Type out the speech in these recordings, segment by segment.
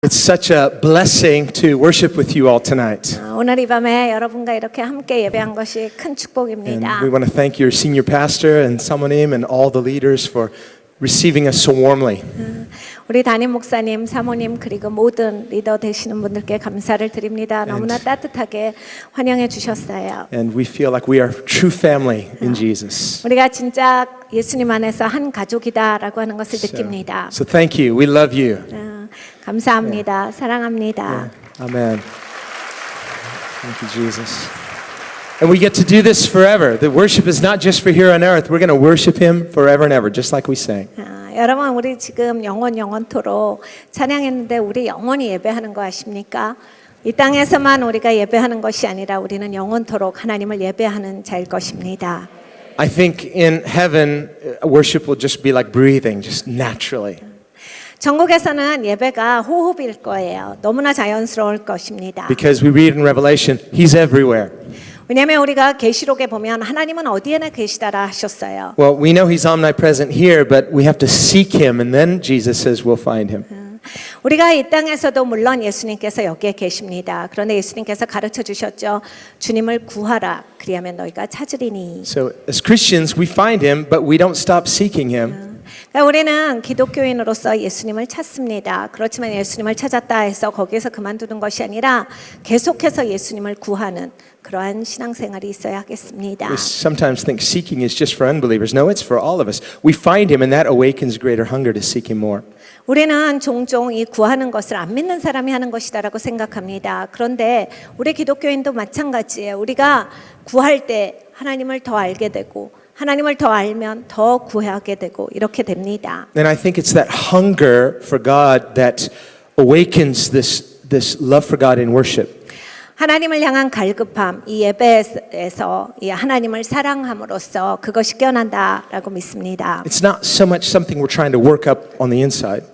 It's such a blessing to worship with you all tonight. 오늘 이 밤에 여러분과 이렇게 함께 예배한 것이 큰 And 축복입니다. we want to thank your senior pastor and 사모님 and all the leaders for receiving us so warmly. 우리 담임 목사님, 사모님 그리고 모든 리더 되시는 분들께 감사를 드립니다. 너무나 따뜻하게 환영해 주셨어요. And we feel like we are true family in Jesus. 우리가 진짜 예수님 안에서 한 가족이다라고 하는 것을 느낍니다. So thank you. We love you. 감사합니다. 사랑합니다. Amen. Thank you, Jesus. And we get to do this forever. The worship is not just for here on earth. We're going to worship Him forever and ever, just like we sang. 여러분 우리 지금 영원토록 찬양했는데 우리 영원히 예배하는 거 아십니까? 이 땅에서만 우리가 예배하는 것이 아니라 우리는 영원토록 하나님을 예배하는 자일 것입니다. I think in heaven, worship will just be like breathing, just naturally. 천국에서는 예배가 호흡일 거예요. 너무나 자연스러울 것입니다. Because we read in Revelation, He's everywhere. 왜냐하면 우리가 계시록에 보면 하나님은 어디에나 계시다라 하셨어요. Well, we know He's omnipresent here, but we have to seek Him, and then Jesus says we'll find Him. 우리가 이 땅에서도 물론 예수님께서 여기에 계십니다. 그런데 예수님께서 가르쳐 주셨죠. 주님을 구하라. 그리하면 너희가 찾으리니. So as Christians, we find Him, but we don't stop seeking Him. 그러니까 우리는 기독교인으로서 예수님을 찾습니다. 그렇지만 예수님을 찾았다 해서 거기에서 그만두는 것이 아니라 계속해서 예수님을 구하는 그러한 신앙생활이 있어야 하겠습니다. We sometimes think seeking is just for unbelievers. No, it's for all of us. We find Him, and that awakens greater hunger to seek Him more. 우리는 종종 이 구하는 것을 안 믿는 사람이 하는 것이다라고 생각합니다. 그런데 우리 기독교인도 마찬가지예요. 우리가 구할 때 하나님을 더 알게 되고 하나님을 더 알면 더 구하게 되고 이렇게 됩니다. And I think it's that hunger for God that awakens this love for God in worship. 하나님을 향한 갈급함, 이 예배에서 이 하나님을 사랑함으로써 그것이 깨어난다라고 믿습니다. It's not so much something we're trying to work up on the inside.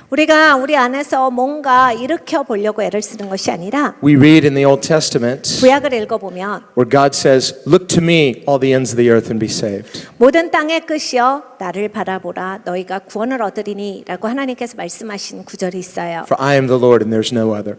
우리가 우리 안에서 뭔가 일으켜 보려고 애를 쓰는 것이 아니라 We read in the Old Testament 구약을 읽어보면 where God says, "Look to me, all the ends of the earth, and be saved." 모든 땅의 끝이여 나를 바라보라 너희가 구원을 얻으리니 라고 하나님께서 말씀하신 구절이 있어요. For I am the Lord, and there's no other.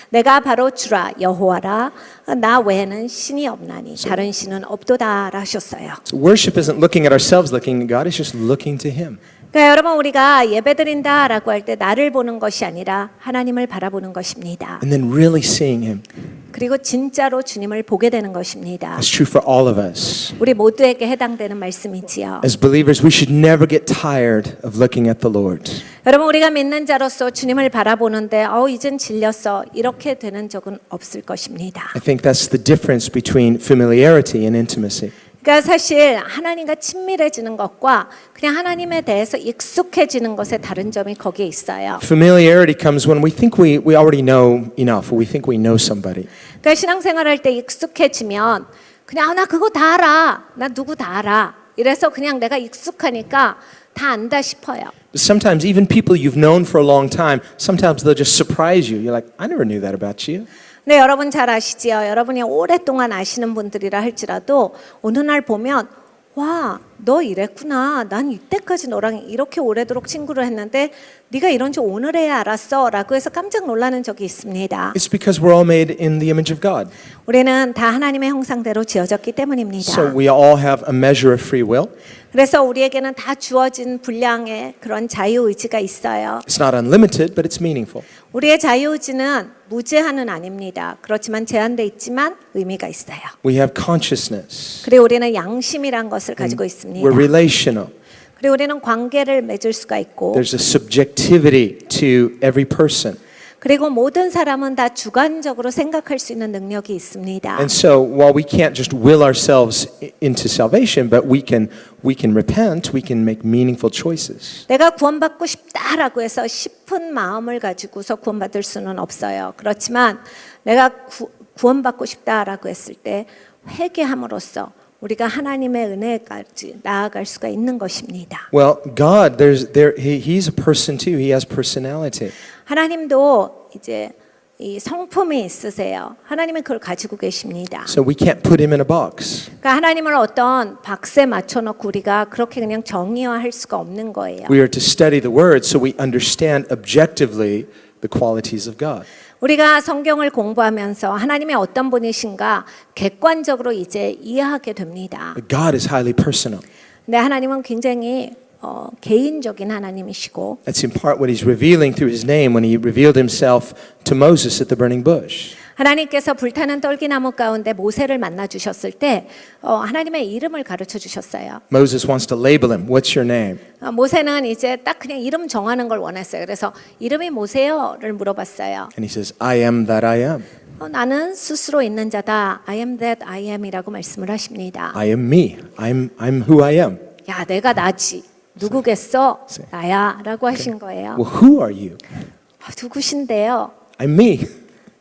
내가 바로 주라 여호와라 나 외에는 신이 없나니 다른 신은 없도다라 하셨어요. So worship isn't looking at ourselves, looking at God. It's just looking to Him. 그러니까 여러분 우리가 예배드린다라고 할 때 나를 보는 것이 아니라 하나님을 바라보는 것입니다. And then really seeing Him. 그리고 진짜로 주님을 보게 되는 것입니다. That's true for all of us. 우리 모두에게 해당되는 말씀이지요. As believers, we should never get tired of looking at the Lord. 여러분 우리가 믿는 자로서 주님을 바라보는데 이젠 질렸어 이렇게 되는 적은 없을 것입니다. I think that's the difference between familiarity and intimacy. 그러니까 사실 하나님과 친밀해지는 것과 그냥 하나님에 대해서 익숙해지는 것의 다른 점이 거기에 있어요. Familiarity comes when we think we already know enough, or we think we know somebody. 그러니까 신앙생활할 때 익숙해지면 그냥 나 그거 다 알아, 나 누구 다 알아. 이래서 그냥 내가 익숙하니까 다 안다 싶어요. But sometimes even people you've known for a long time, sometimes they'll just surprise you. You're like, I never knew that about you. 네, 여러분 잘 아시지요? 여러분이 오랫동안 아시는 분들이라 할지라도 어느 날 보면 와, 너 이랬구나. 난 이때까지 너랑 이렇게 오래도록 친구를 했는데 네가 이런 줄 오늘에야 알았어 라고 해서 깜짝 놀라는 적이 있습니다. It's because we're all made in the image of God. 우리는 다 하나님의 형상대로 지어졌기 때문입니다. So we all have a measure of free will. 그래서 우리에게는 다 주어진 분량의 그런 자유의지가 있어요. It's not unlimited, but it's meaningful. 우리의 자유의지는 무제한은 아닙니다. 그렇지만 제한돼 있지만 의미가 있어요. We have consciousness. 그리고 우리는 양심이란 것을 가지고 있습니다. We're relational. 그리고 우리는 관계를 맺을 수가 있고 There's a subjectivity to every person. 그리고 모든 사람은 다 주관적으로 생각할 수 있는 능력이 있습니다. And so while we can't just will ourselves into salvation, but we can repent, we can make meaningful choices. 내가 구원받고 싶다라고 해서 싶은 마음을 가지고서 구원받을 수는 없어요. 그렇지만 내가 구원받고 싶다라고 했을 때 회개함으로써 우리가 하나님의 은혜까지 나아갈 수가 있는 것입니다. Well, God, He's a person too. He has personality. 하나님도 이제 이 성품이 있으세요. 하나님은 그걸 가지고 계십니다. So we can't put Him in a box. 그러니까 하나님을 어떤 박스에 맞춰놓고 우리가 그렇게 그냥 정의화할 수가 없는 거예요. We are to study the Word so we understand objectively the qualities of God. 우리가 성경을 공부하면서 하나님이 어떤 분이신가 객관적으로 이제 이해하게 됩니다. God is highly personal. 근데 하나님은 굉장히 개인적인 하나님이시고 That's in part what he's revealing through his name when he revealed himself to Moses at the burning bush. 하나님께서 불타는 떨기나무 가운데 모세를 만나 주셨을 때 하나님의 이름을 가르쳐 주셨어요. Moses wants to label him. What's your name? 모세는 이제 딱 그냥 이름 정하는 걸 원했어요. 그래서 이름이 뭐세요를 물어봤어요. And he says, I am that I am. 나는 스스로 있는 자다. I am that I am이라고 말씀을 하십니다. I am me. I'm who I am. 야, 내가 나지. 누구겠어? 나야라고 하신 거예요. Well, who are you? 누구신데요? I'm me.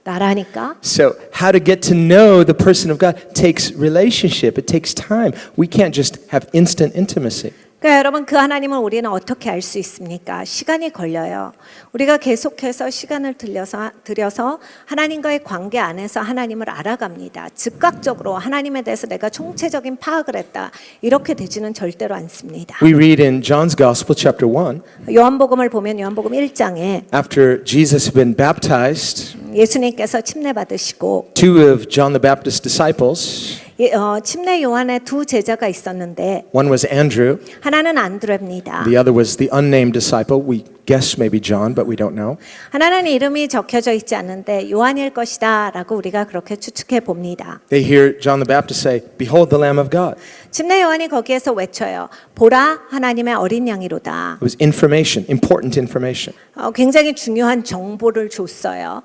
나라니까. So how to get to know the person of God takes relationship. It takes time. We can't just have instant intimacy. 그러니까 여러분 그 하나님을 우리는 어떻게 알 수 있습니까? 시간이 걸려요. 우리가 계속해서 시간을 들여서 하나님과의 관계 안에서 하나님을 알아갑니다. 즉각적으로 하나님에 대해서 내가 총체적인 파악을 했다. 이렇게 되지는 절대로 않습니다. We read in John's Gospel, chapter 1, 요한복음을 보면 요한복음 1장에 after Jesus had been baptized, 예수님께서 침례 받으시고 two of John the Baptist's disciples, 침례 요한의 두 제자가 있었는데 one was Andrew, 하나는 안드레입니다. the other was the unnamed disciple. We guess maybe John, but we don't know. 하나는 이름이 적혀져 있지 않는데 요한일 것이다라고 우리가 그렇게 추측해 봅니다. They hear John the Baptist say, "Behold the Lamb of God." 침례 요한이 거기에서 외쳐요. 보라 하나님의 어린 양이로다. It was information, important information. 굉장히 중요한 정보를 줬어요.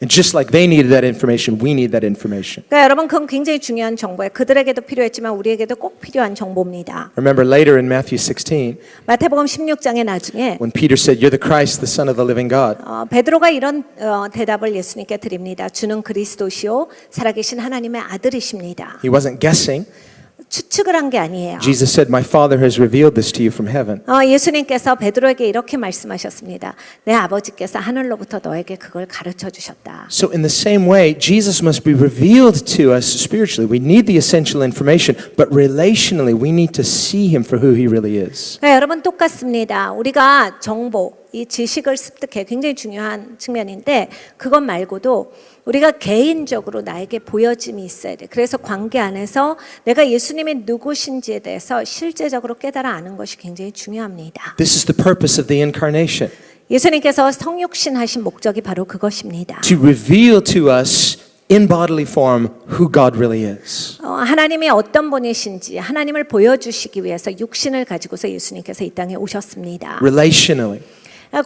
And just like they needed that information, we need that information. 그러니까 여러분 그건 굉장히 중요한 정보예요. 그들에게도 필요했지만 우리에게도 꼭 필요한 정보입니다. Remember later in Matthew 16, 마태복음 16장의 나중에 when Peter said, "You're the Christ, the Son of the living God." 베드로가 이런 대답을 예수님께 드립니다. 주는 그리스도시요 살아계신 하나님의 아들이십니다. He wasn't guessing. 추측을 한 게 아니에요. Jesus said, "My Father has revealed this to you from heaven." 예수님께서 베드로에게 이렇게 말씀하셨습니다. 내 아버지께서 하늘로부터 너에게 그걸 가르쳐 주셨다. So in the same way, Jesus must be revealed to us spiritually. We need the essential information, but relationally, we need to see him for who he really is. 그러니까 여러분 똑같습니다. 우리가 정보, 이 지식을 습득해 굉장히 중요한 측면인데 그것 말고도 우리가 개인적으로 나에게 보여짐이 있어야 돼. 그래서 관계 안에서 내가 예수님이 누구신지에 대해서 실제적으로 깨달아 아는 것이 굉장히 중요합니다. This is the purpose of the incarnation, 예수님께서 성육신 하신 목적이 바로 그것입니다. to reveal to us in bodily form who God really is. 하나님이 어떤 분이신지 하나님을 보여주시기 위해서 육신을 가지고서 예수님께서 이 땅에 오셨습니다. Relationally,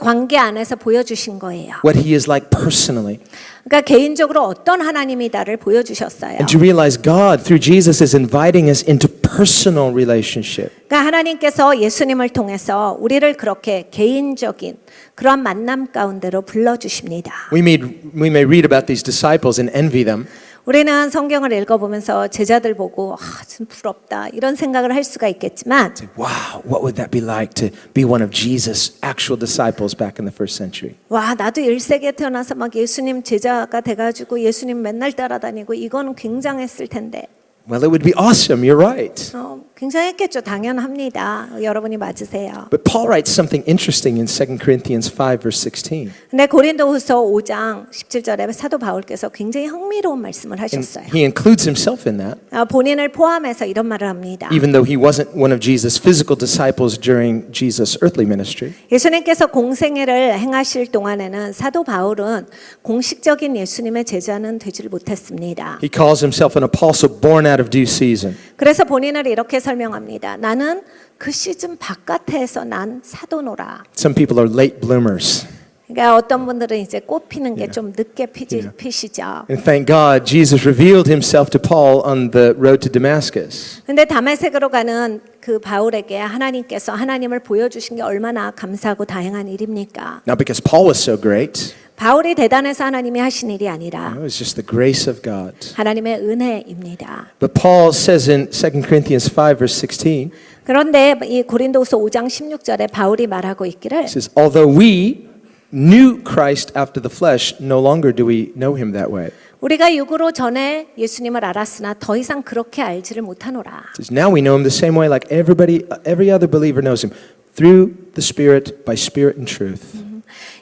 관계 안에서 보여주신 거예요. what he is like personally. 그러니까 개인적으로 어떤 하나님이다를 보여주셨어요. And to realize God through Jesus is inviting us into personal relationship. 그러니까 하나님께서 예수님을 통해서 우리를 그렇게 개인적인 그런 만남 가운데로 불러주십니다. We may read about these disciples and envy them. 우리는 성경을 읽어보면서 제자들 보고 참 부럽다 이런 생각을 할 수가 있겠지만 Wow, what would that be like to be one of Jesus' actual disciples back in the first century? 와 나도 1세기에 태어나서 막 예수님 제자가 돼가지고 예수님 맨날 따라다니고 이거는 굉장했을 텐데 Well, it would be awesome. You're right. 굉장했겠죠. 당연합니다. 여러분이 맞으세요. But Paul writes something interesting in 2 Corinthians 5, verse 16. 근데 고린도후서 5장 17절에 사도 바울께서 굉장히 흥미로운 말씀을 하셨어요. He includes himself in that, 본인을 포함해서 이런 말을 합니다. even though he wasn't one of Jesus' physical disciples during Jesus' earthly ministry. 예수님께서 공생애를 행하실 동안에는 사도 바울은 공식적인 예수님의 제자는 되지를 못했습니다. He calls himself an apostle born out of due season. 그래서 본인을 이렇게 설명합니다. 나는 그 시즌 바깥에서 난 사도노라. Some people are late bloomers. 그러니까 어떤 분들은 이제 꽃 피는 게 좀 늦게 피시죠. And thank God, Jesus revealed himself to Paul on the road to Damascus. 근데 다메섹으로 가는 그 바울에게 하나님께서 하나님을 보여주신 게 얼마나 감사하고 다행한 일입니까? Not because Paul was so great. 바울이 대단해서 하나님이 하신 일이 아니라 It was just the grace of God. 하나님의 은혜입니다. But Paul says in 2 Corinthians 5, verse 16, 그런데 이 고린도서 5장 16절에 바울이 말하고 있기를 he says, although we knew Christ after the flesh, no longer do we know him that way. 우리가 육으로 전에 예수님을 알았으나 더 이상 그렇게 알지를 못하노라. He says, now we know him the same way like every other believer knows him, through the Spirit, by Spirit and truth.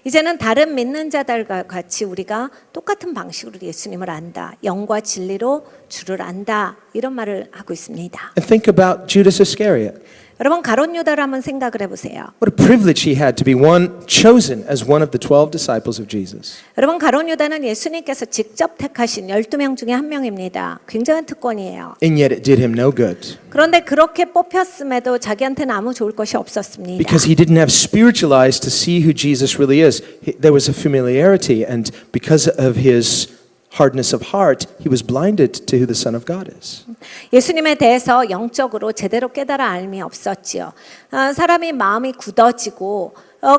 이제는 다른 믿는 자들과 같이 우리가 똑같은 방식으로 예수님을 안다. 영과 진리로 주를 안다. 이런 말을 하고 있습니다. And think about Judas Iscariot. 여러분 가룟 유다를 한번 생각을 해보세요. What a privilege he had to be chosen as one of the 12 disciples of Jesus. 여러분 가룟 유다는 예수님께서 직접 택하신 12명 중에 한 명입니다. 굉장한 특권이에요. And yet it did him no good 그런데 그렇게 뽑혔음에도 자기한테는 아무 좋을 것이 없었습니다. because he didn't have spiritual eyes to see who Jesus really is. There was a familiarity, and because of his hardness of heart, he was blinded to who the Son of God is. 예수님에 대해서 영적으로 제대로 깨달아 알미 없었지요. 사람이 마음이 굳어지고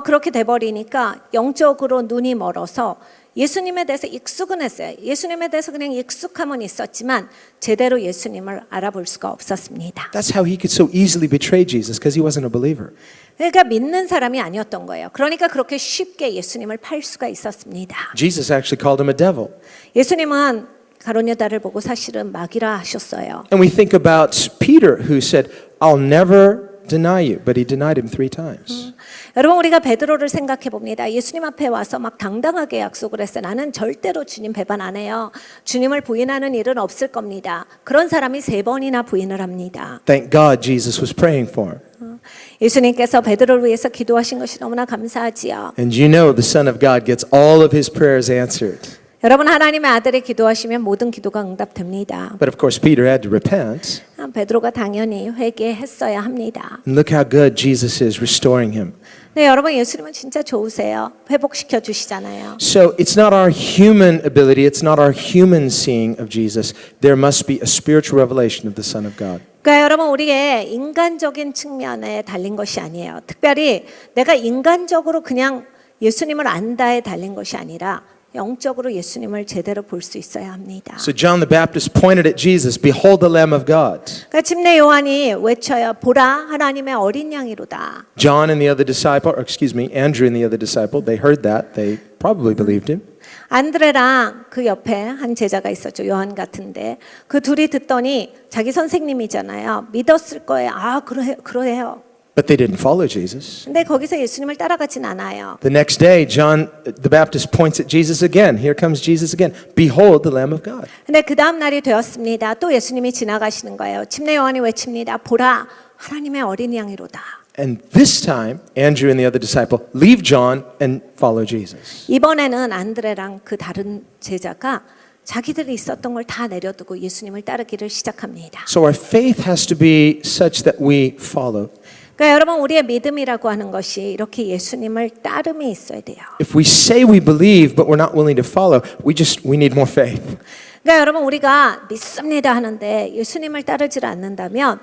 그렇게 돼버리니까 영적으로 눈이 멀어서 예수님에 대해서 익숙은 했어요. 예수님에 대해서 그냥 익숙함은 있었지만 제대로 예수님을 알아볼 수가 없었습니다. That's how he could so easily betray Jesus, because he wasn't a believer. 그러니까 믿는 사람이 아니었던 거예요. 그러니까 그렇게 쉽게 예수님을 팔 수가 있었습니다. Jesus actually called him a devil. 예수님은 가룟 유다를 보고 사실은 마귀라 하셨어요. And we think about Peter, who said, I'll never deny you, but he denied him 3 times. 여러분 우리가 베드로를 생각해 봅니다. 예수님 앞에 와서 막 당당하게 약속을 했어요. 나는 절대로 주님 배반 안 해요. 주님을 부인하는 일은 없을 겁니다. 그런 사람이 3번이나 부인을 합니다. Thank God Jesus was praying for him. 예수님께서 베드로를 위해서 기도하신 것이 너무나 감사하지요. And you know the Son of God gets all of his prayers answered. 여러분 하나님의 아들이 기도하시면 모든 기도가 응답됩니다. But of course Peter had to repent. 베드로가 당연히 회개했어야 합니다. And look how good Jesus is restoring him. 네, 여러분 예수님은 진짜 좋으세요. 회복시켜 주시잖아요. So it's not our human ability, it's not our human seeing of Jesus. There must be a spiritual revelation of the Son of God. 그러니까 여러분 우리의 인간적인 측면에 달린 것이 아니에요. 특별히 내가 인간적으로 그냥 예수님을 안다에 달린 것이 아니라 영적으로 예수님을 제대로 볼 수 있어야 합니다. So John the Baptist pointed at Jesus, behold the Lamb of God. 그러니까 침례 요한이 외쳐요. 보라 하나님의 어린 양이로다. John and the other disciple, or excuse me, Andrew and the other disciple, they heard that. They probably believed him. 안드레랑 그 옆에 한 제자가 있었죠. 요한 같은데 그 둘이 듣더니 자기 선생님이잖아요. 믿었을 거예요. 아 그래요. But they didn't follow Jesus. 근데 거기서 예수님을 따라가진 않아요. The next day, John the Baptist points at Jesus again. Here comes Jesus again. Behold the Lamb of God. 근데 그 다음 날이 되었습니다. 또 예수님이 지나가시는 거예요. 침례 요한이 외칩니다. 보라 하나님의 어린 양이로다. And this time, Andrew and the other disciple leave John and follow Jesus. 이번에는 안드레랑 그 다른 제자가 자기들이 있었던 걸 다 내려두고 예수님을 따르기를 시작합니다. So our faith has to be such that we follow. 그러니까 여러분 우리의 믿음이라고 하는 것이 이렇게 예수님을 따름이 있어야 돼요. If we say we believe but we're not willing to follow, we need more faith. 그러니까 여러분 우리가 믿습니다 하는데 예수님을 따르지 않는다면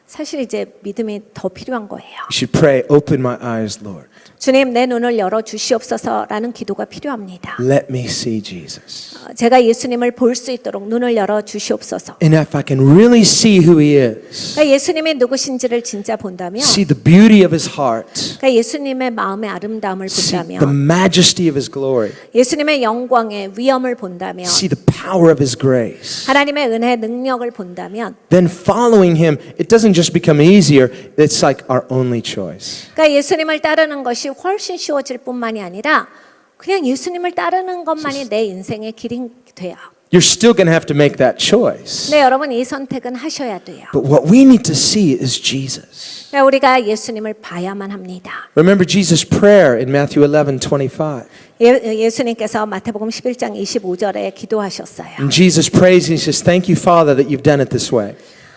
사실 이제 믿음이 더 필요한 거예요. We should pray, open my eyes, Lord. 주님 내 눈을 열어 주시옵소서라는 기도가 필요합니다. Let me see Jesus. 제가 예수님을 볼 수 있도록 눈을 열어 주시옵소서. And if I can really see who he is, 그러니까 예수님이 누구신지를 진짜 본다면, see the beauty of his heart, 그러니까 예수님의 마음의 아름다움을 see the 본다면, majesty of his glory, 예수님의 영광의 위엄을 본다면, see the power of his grace, 하나님의 은혜 능력을 본다면, then following him, it doesn't just become easier, it's like our only choice. 그러니까 예수님을 따르는 것이 훨씬 쉬워질 뿐만이 아니라 그냥 예수님을 따르는 것만이 내 인생의 길이 돼요. You're still going to have to make that choice. 네, 여러분 이 선택은 하셔야 돼요. But what we need to see is Jesus. 그러니까 우리가 예수님을 봐야만 합니다. Remember Jesus' prayer in Matthew 11:25. 예수님께서 마태복음 11장 25절에 기도하셨어요. And Jesus prays and he says, "Thank you, Father, that you've done it this way."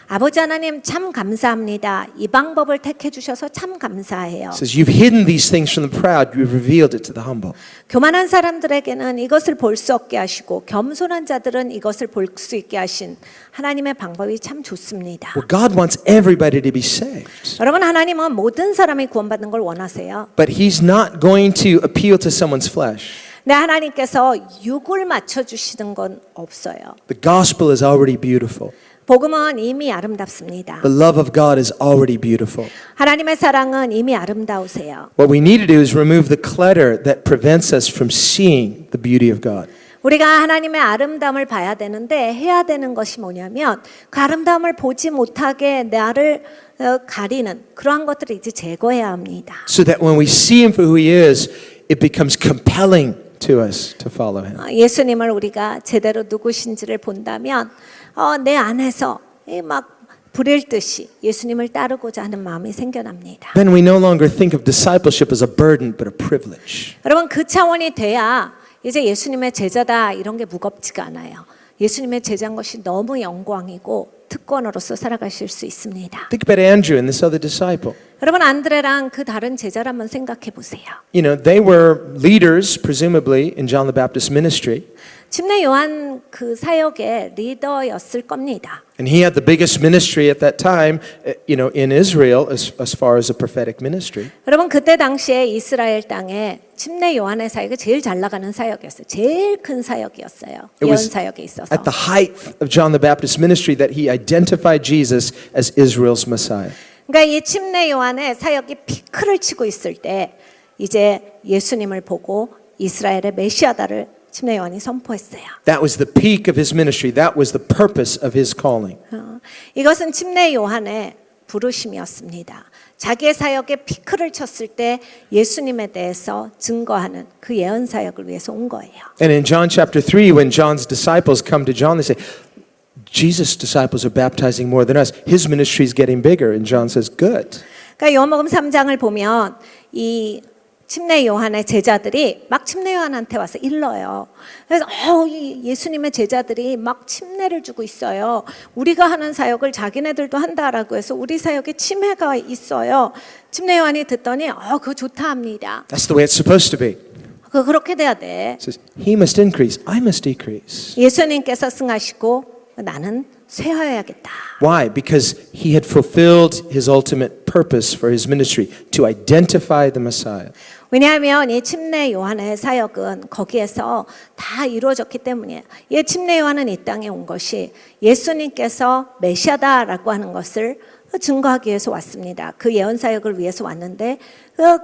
아버지 하나님 참 감사합니다. 이 방법을 택해 주셔서 참 감사해요. He says, "You've hidden these things from the proud, you've revealed it to the humble." 교만한 사람들에게는 이것을 볼 수 없게 하시고 겸손한 자들은 이것을 볼 수 있게 하신 하나님의 방법이 참 좋습니다. Well, God wants everybody to be saved. 여러분 하나님은 모든 사람이 구원받는 걸 원하세요. But he's not going to appeal to someone's flesh. 네, 하나님께서 육을 맞춰 주시는 건 없어요. The gospel is already beautiful. 복음은 이미 아름답습니다. The love of God is already beautiful. 하나님의 사랑은 이미 아름다우세요. What we need to do is remove the clutter that prevents us from seeing the beauty of God. 우리가 하나님의 아름다움을 봐야 되는데 해야 되는 것이 뭐냐면 그 아름다움을 보지 못하게 나를 가리는 그러한 것들을 이제 제거해야 합니다. So that when we see him for who he is, it becomes compelling to us to follow him. 예수님을 우리가 제대로 누구신지를 본다면 내 안에서 막 불일 듯이 예수님을 따르고자 하는 마음이 생겨납니다. Then we no longer think of discipleship as a burden, but a privilege. 여러분 그 차원이 돼야 이제 예수님의 제자다 이런 게 무겁지가 않아요. 예수님의 제자인 것이 너무 영광이고 특권으로서 살아가실 수 있습니다. Think about Andrew and this other disciple. 여러분 안드레랑 그 다른 제자를 한번 생각해 보세요. You know, they were leaders, presumably, in John the Baptist's ministry. 침례 요한 그 사역의 리더였을 겁니다. And he had the biggest ministry at that time, you know, in Israel as far as a prophetic ministry. 여러분 그때 당시에 이스라엘 땅에 침례 요한의 사역이 제일 잘 나가는 사역이었어요. 제일 큰 사역이었어요. It 예언 was 사역에 있어서. at the height of John the Baptist's ministry that he identified Jesus as Israel's Messiah. 그러니까 이 침례 요한의 사역이 피크를 치고 있을 때 이제 예수님을 보고 이스라엘의 메시아다를 침례 요한이 선포했어요. That was the peak of his ministry. That was the purpose of his calling. 이것은 침례 요한의 부르심이었습니다. 자기의 사역에 피크를 쳤을 때 예수님에 대해서 증거하는 그 예언 사역을 위해서 온 거예요. And in John chapter 3, when John's disciples come to John, they say, Jesus' disciples are baptizing more than us. His ministry is getting bigger. And John says, good. 그러니까 요한복음 3장을 보면 이 침례 요한의 제자들이 막 침례 요한한테 와서 일러요. 그래서 이 예수님의 제자들이 막 침례를 주고 있어요. 우리가 하는 사역을 자기네들도 한다라고 해서 우리 사역에 침해가 있어요. 침례 요한이 듣더니 그거 좋다 합니다. That's the way it's supposed to be. 그렇게 돼야 돼. He says, he must increase, I must decrease. 예수님께서 승하시고 나는 쇠하여야겠다. Why? Because he had fulfilled his ultimate purpose for his ministry, to identify the Messiah. 왜냐하면 이 침례 요한의 사역은 거기에서 다 이루어졌기 때문이에요. 이 침례 요한은 이 땅에 온 것이 예수님께서 메시아다라고 하는 것을 증거하기 위해서 왔습니다. 그 예언 사역을 위해서 왔는데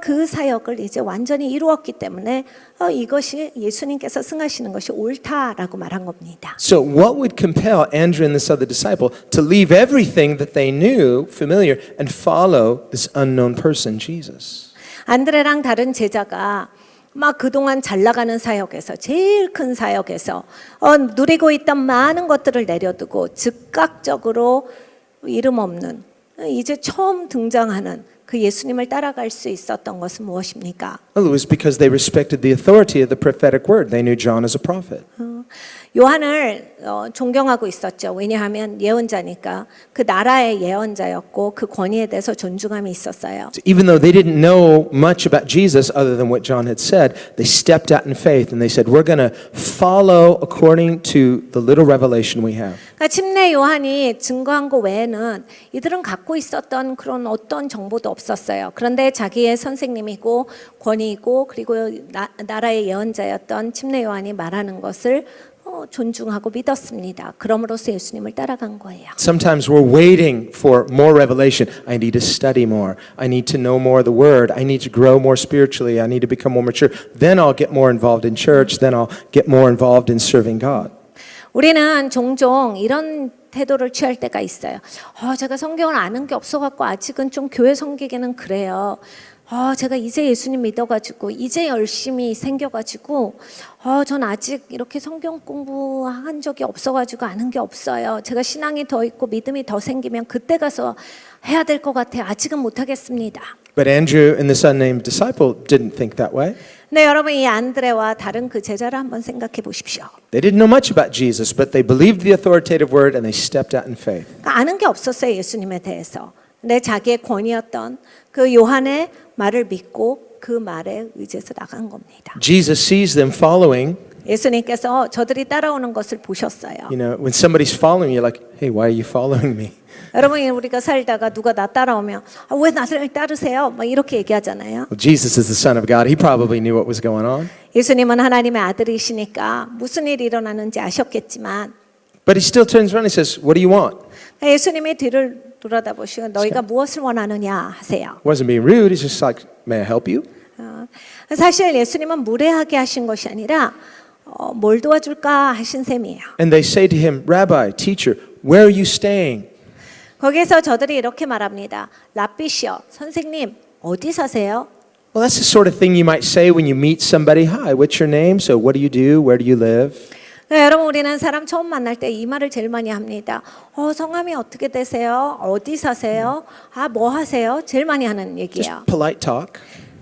그 사역을 이제 완전히 이루었기 때문에 이것이 예수님께서 승하시는 것이 옳다라고 말한 겁니다. So what would compel Andrew and this other disciple to leave everything that they knew familiar and follow this unknown person, Jesus? 안드레랑 다른 제자가 막 그동안 잘 나가는 사역에서 제일 큰 사역에서 누리고 있던 많은 것들을 내려두고 즉각적으로 이름 없는 이제 처음 등장하는 그 예수님을 따라갈 수 있었던 것은 무엇입니까? Well, it was because they respected the authority of the prophetic word. They knew John as a prophet. 요한을 존경하고 있었죠. 왜냐하면 예언자니까 그 나라의 예언자였고 그 권위에 대해서 존중함이 있었어요. So even though they didn't know much about Jesus other than what John had said, they stepped out in faith and they said, we're going to follow according to the little revelation we have. 그러니까 침례 요한이 증거한 것 외에는 이들은 갖고 있었던 그런 어떤 정보도 없었어요. 그런데 자기의 선생님이고 권위이고 그리고 나라의 예언자였던 침례 요한이 말하는 것을 존중하고 믿었습니다. 그럼으로써 예수님을 따라간 거예요. Sometimes we're waiting for more revelation. I need to study more. I need to know more of the word. I need to grow more spiritually. I need to become more mature. Then I'll get more involved in church. Then I'll get more involved in serving God. 우리는 종종 이런 태도를 취할 때가 있어요. 제가 성경을 아는 게 없어갖고 아직은 좀 교회 섬기기는 그래요. 제가 이제 예수님 믿어가지고 이제 열심히 생겨가지고 전 아직 이렇게 성경 공부한 적이 없어가지고 아는 게 없어요. 제가 신앙이 더 있고 믿음이 더 생기면 그때 가서 해야 될 것 같아요. 아직은 못하겠습니다. But Andrew and this unnamed disciple didn't think that way. 네, 여러분 이 안드레와 다른 그 제자를 한번 생각해 보십시오. They didn't know much about Jesus, but they believed the authoritative word and they stepped out in faith. 아는 게 없었어요. 예수님에 대해서. 근데 자기의 권위였던 그 요한의 말을 믿고 그 말에 의지해서 나간 겁니다. Jesus sees them following. 예수님께서 저들이 따라오는 것을 보셨어요. You know, when somebody's following you, you're like, hey, why are you following me? 여러분 우리가 살다가 누가 나 따라오면 왜 나를 따르세요? 막 이렇게 얘기하잖아요. Well, Jesus is the Son of God. He probably knew what was going on. 예수님은 하나님의 아들이시니까 무슨 일이 일어나는지 아셨겠지만 But he still turns around and says, what do you want? 예수님이 뒤를 돌아다보시고 너희가 무엇을 원하느냐 하세요. Wasn't being rude. He's just like, may I help you? 사실 예수님은 무례하게 하신 것이 아니라 뭘 도와줄까 하신 셈이에요. And they say to him, Rabbi, teacher, where are you staying? 거기에서 저들이 이렇게 말합니다. 라삐시여, 선생님 어디 사세요? Well, that's the sort of thing you might say when you meet somebody. Hi, what's your name? So what do you do? Where do you live? 네, 여러분 우리는 사람 처음 만날 때 이 말을 제일 많이 합니다. 성함이 어떻게 되세요? 어디 사세요? 뭐 하세요? 제일 많이 하는 Just 얘기예요. polite talk.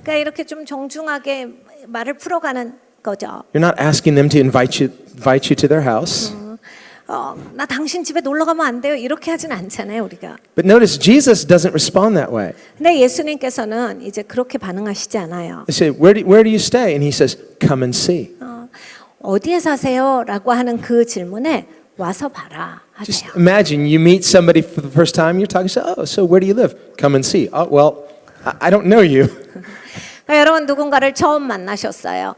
그러니까 이렇게 좀 정중하게 말을 풀어가는 거죠. You're not asking them to invite you to their house. 나 당신 집에 놀러 가면 안 돼요. 이렇게 하진 않잖아요, 우리가. But notice Jesus doesn't respond that way. 근데 예수님께서는 이제 그렇게 반응하시지 않아요. They say, where do you stay? And he says, come and see. 어디에 사세요? 라고 하는 그 질문에 와서 봐라 Just 하세요. imagine you meet somebody for the first time, you're talking, so where do you live? Come and see. Oh, well, I don't know you. 그러니까 여러분 누군가를 처음 만나셨어요.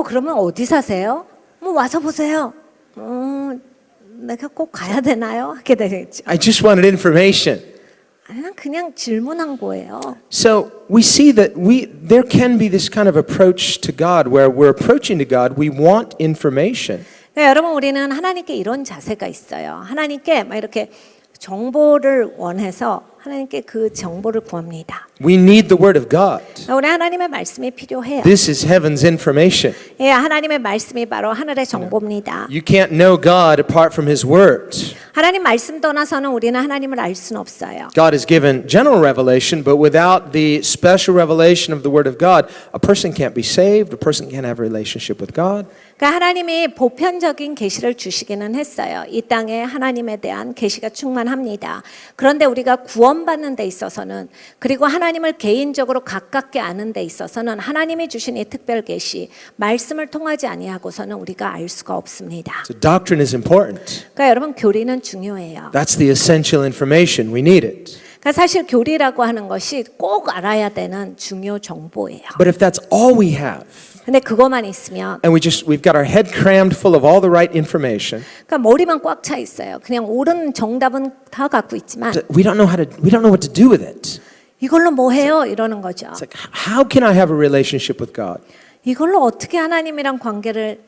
그러면 어디 사세요? 뭐 와서 보세요. 내가 꼭 가야 되나요? 하게 되겠죠. I just wanted information. 아니, 그냥 질문한 거예요. So we see that there can be this kind of approach to God where we're approaching to God, we want information. 그러니까 여러분 우리는 하나님께 이런 자세가 있어요. 하나님께 막 이렇게 정보를 원해서 하나님께 그 정보를 구합니다. We need the Word of God. 우리 하나님의 말씀이 필요해요. This is heaven's information. 예, 하나님의 말씀이 바로 하늘의 정보입니다. You can't know God apart from His Word. 하나님 말씀 떠나서는 우리는 하나님을 알 수는 없어요. God has given general revelation, but without the special revelation of the Word of God, a person can't be saved, a person can't have a relationship with God. 그러니까 하나님이 보편적인 계시를 주시기는 했어요. 이 땅에 하나님에 대한 계시가 충만합니다. 그런데 우리가 구원받는 데 있어서는 그리고 하나님을 개인적으로 가깝게 아는 데 있어서는 하나님이 주신 이 특별 계시, 말씀을 통하지 아니하고서는 우리가 알 수가 없습니다. So doctrine is important. 그러니까 여러분 교리는 중요해요. That's the essential information. We need it. 그러니까 사실 교리라고 하는 것이 꼭 알아야 되는 중요 정보예요. But if that's all we have, 근데 그것만 있으면 and we've got our head crammed full of all the right information, 그러니까 머리만 꽉 차 있어요. 그냥 옳은 정답은 다 갖고 있지만 we don't know what to do with it. 이걸로 뭐 해요? 이러는 거죠. It's like, how can I have a relationship with God? 이걸로 어떻게 하나님이랑 관계를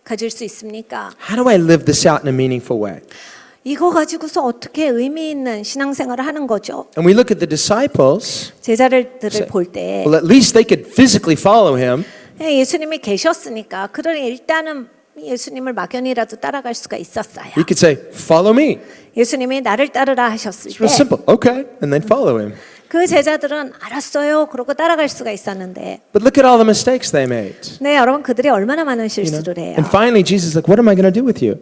가질 수 있습니까? How do I live this out in a meaningful way? 이거 가지고서 어떻게 의미 있는 신앙생활을 하는 거죠? And we look at the disciples. 제자들을 볼 때 Well, at least they could physically follow him. 예수님이 계셨으니까 그러니 일단은 예수님을 막연히라도 따라갈 수가 있었어요. We could say, follow me. 예수님이 나를 따르라 하셨을 It's real 때 simple. Okay. And then follow him. 그 제자들은 알았어요. 그러고 따라갈 수가 있었는데 But look at all the mistakes they made. 네, 여러분 그들이 얼마나 많은 You know? 실수를 해요. And finally, Jesus is like, what am I going to do with you?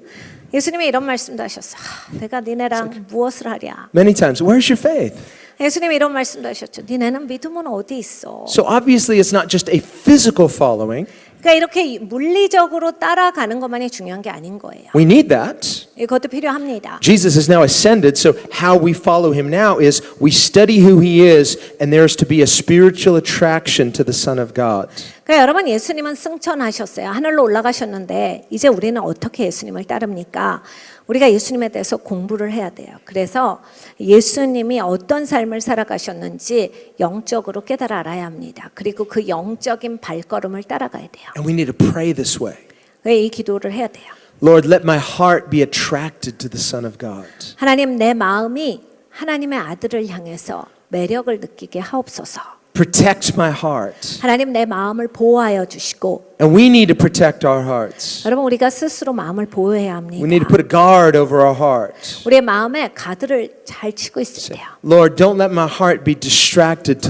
예수님이 이런 말씀도 하셨어. 내가 니네랑 무엇을 하랴. Many times, where's your faith? 예수님이 이런 말씀도 하셨죠. 니네는 믿음은 어디 있어? So obviously, it's not just a physical following. 그러니까 이렇게 물리적으로 따라가는 것만이 중요한 게 아닌 거예요. We need that. 이것도 필요합니다. Jesus is now ascended, so how we follow him now is we study who he is, and there's to be a spiritual attraction to the Son of God. 그러니까 여러분 예수님은 승천하셨어요. 하늘로 올라가셨는데 이제 우리는 어떻게 예수님을 따릅니까? 우리가 예수님에 대해서 공부를 해야 돼요. 그래서 예수님이 어떤 삶을 살아가셨는지 영적으로 깨달아 알아야 합니다. 그리고 그 영적인 발걸음을 따라가야 돼요. And we need to pray this way. 이 기도를 해야 돼요. Lord, let my heart be attracted to the Son of God. 하나님 내 마음이 하나님의 아들을 향해서 매력을 느끼게 하옵소서. Protect my heart. 하나님 내 마음을 보호하여 주시고 And we need to protect our hearts. 여러분 우리가 스스로 마음을 보호해야 합니다. We need to put a guard over our heart. 우리의 마음에 가드를 잘 치고 있어야 돼요. Lord, don't let my heart be distracted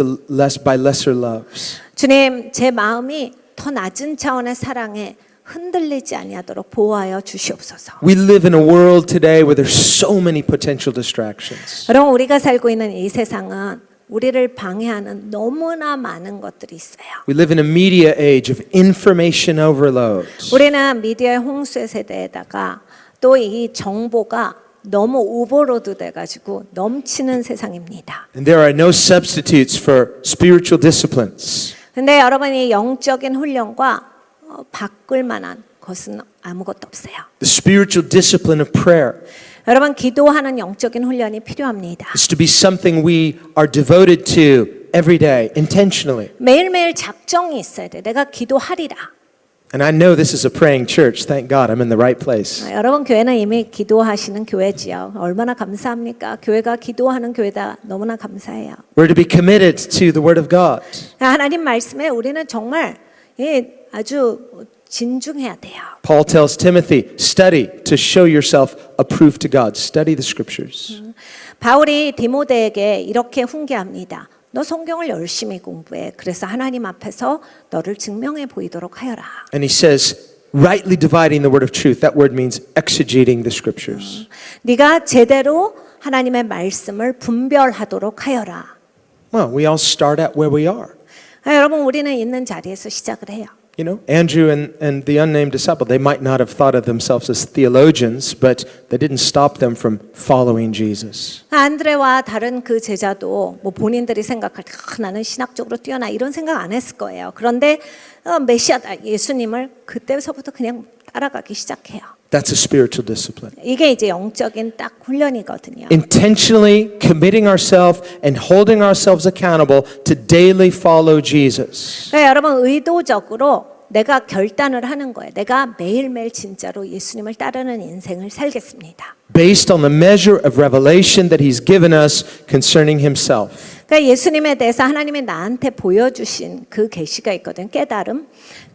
by lesser loves. 주님, 제 마음이 더 낮은 차원의 사랑에 흔들리지 아니하도록 보호하여 주시옵소서. We live in a world today where there's so many potential distractions. 여러분 우리가 살고 있는 이 세상은 우리를 방해하는 너무나 많은 것들이 있어요. We live in a media age of information overload. 우리는 미디어의 홍수의 세대에다가 또 이 정보가 너무 오버로드 돼가지고 넘치는 세상입니다. And there are no substitutes for spiritual disciplines. 근데 여러분이 영적인 훈련과 바꿀 만한 것은 아무것도 없어요. The spiritual discipline of prayer 여러분 기도하는 영적인 훈련이 필요합니다. is to be something we are devoted to every day, intentionally. 매일매일 작정이 있어야 돼. 내가 기도하리라. And I know this is a praying church. Thank God I'm in the right place. 여러분 교회는 이미 기도하시는 교회지요. 얼마나 감사합니까? 교회가 기도하는 교회다. 너무나 감사해요. We're to be committed to the Word of God. 하나님 말씀에 우리는 정말 아주 진중해야 돼요. Paul tells Timothy, study to show yourself approved to God. Study the scriptures. 바울이 디모데에게 이렇게 훈계합니다. 너 성경을 열심히 공부해. 그래서 하나님 앞에서 너를 증명해 보이도록 하여라. And he says, rightly dividing the word of truth. That word means exegeting the scriptures. 네가 제대로 하나님의 말씀을 분별하도록 하여라. Well, we all start at where we are. 여러분 우리는 있는 자리에서 시작을 해요. You know, Andrew and the unnamed disciple, they might not have thought of themselves as theologians, but that didn't stop them from following Jesus. 안드레와 다른 그 제자도 뭐 본인들이 생각할 때 나는 신학적으로 뛰어나 이런 생각 안 했을 거예요. 그런데 메시아다 예수님을 그때서부터 그냥 따라가기 시작해요. That's a spiritual discipline. 이게 이제 영적인 딱 훈련이거든요. Intentionally committing ourselves and holding ourselves accountable to daily follow Jesus. 그러니까 여러분 의도적으로 내가 결단을 하는 거예요. 내가 매일매일 진짜로 예수님을 따르는 인생을 살겠습니다. Based on the measure of revelation that he's given us concerning himself. 그러니까 예수님에 대해서 하나님이 나한테 보여주신 그 계시가 있거든. 깨달음.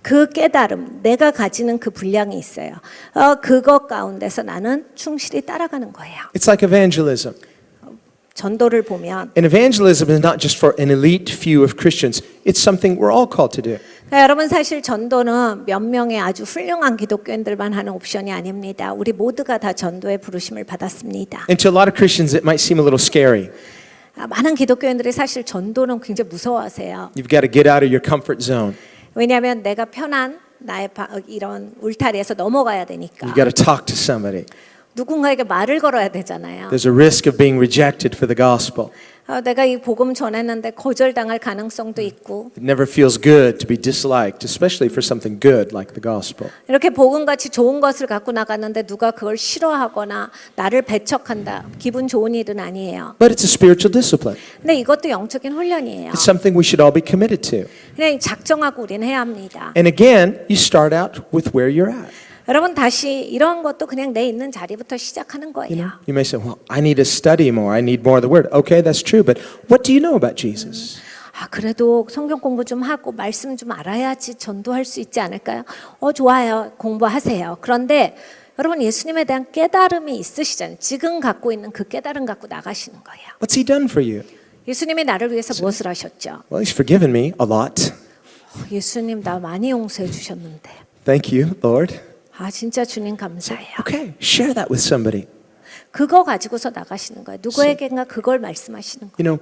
그 깨달음, 내가 가지는 그 분량이 있어요. 그것 가운데서 나는 충실히 따라가는 거예요. It's like evangelism. 전도를 보면 And evangelism is not just for an elite few of Christians. It's something we're all called to do. 그러니까 여러분 사실 전도는 몇 명의 아주 훌륭한 기독교인들만 하는 옵션이 아닙니다. 우리 모두가 다 전도의 부르심을 받았습니다. And to a lot of Christians, it might seem a little scary. 많은 기독교인들이 사실 전도는 굉장히 무서워하세요. You've got to get out of your comfort zone. 왜냐하면 내가 편한 나의 이런 울타리에서 넘어가야 되니까. You've got to talk to somebody. 누군가에게 말을 걸어야 되잖아요. There's a risk of being rejected for the gospel. 내가 이 복음 전했는데 거절당할 가능성도 있고. It never feels good to be disliked, especially for something good like the gospel. 이렇게 복음같이 좋은 것을 갖고 나갔는데 누가 그걸 싫어하거나 나를 배척한다. 기분 좋은 일은 아니에요. But it's a spiritual discipline. 근데 이것도 영적인 훈련이에요. It's something we should all be committed to. 그냥 작정하고 우리는 해야 합니다. And again, you start out with where you're at. 여러분 다시 이런 것도 그냥 내 있는 자리부터 시작하는 거예요. You may say, well, I need to study more. I need more of the word. Okay, that's true. But what do you know about Jesus? 그래도 성경 공부 좀 하고 말씀 좀 알아야지 전도할 수 있지 않을까요? 좋아요. 공부하세요. 그런데 여러분 예수님에 대한 깨달음이 있으시잖아요. 지금 갖고 있는 그 깨달음 갖고 나가시는 거예요. What's he done for you? 예수님이 나를 위해서 무엇을 하셨죠? Well, he's forgiven me a lot. 예수님 나 많이 용서해 주셨는데. Thank you, Lord. 진짜 주님 감사해요. Okay, share that with somebody. 그거 가지고서 나가시는 거예요. 누구에게인가 그걸 말씀하시는 거예요.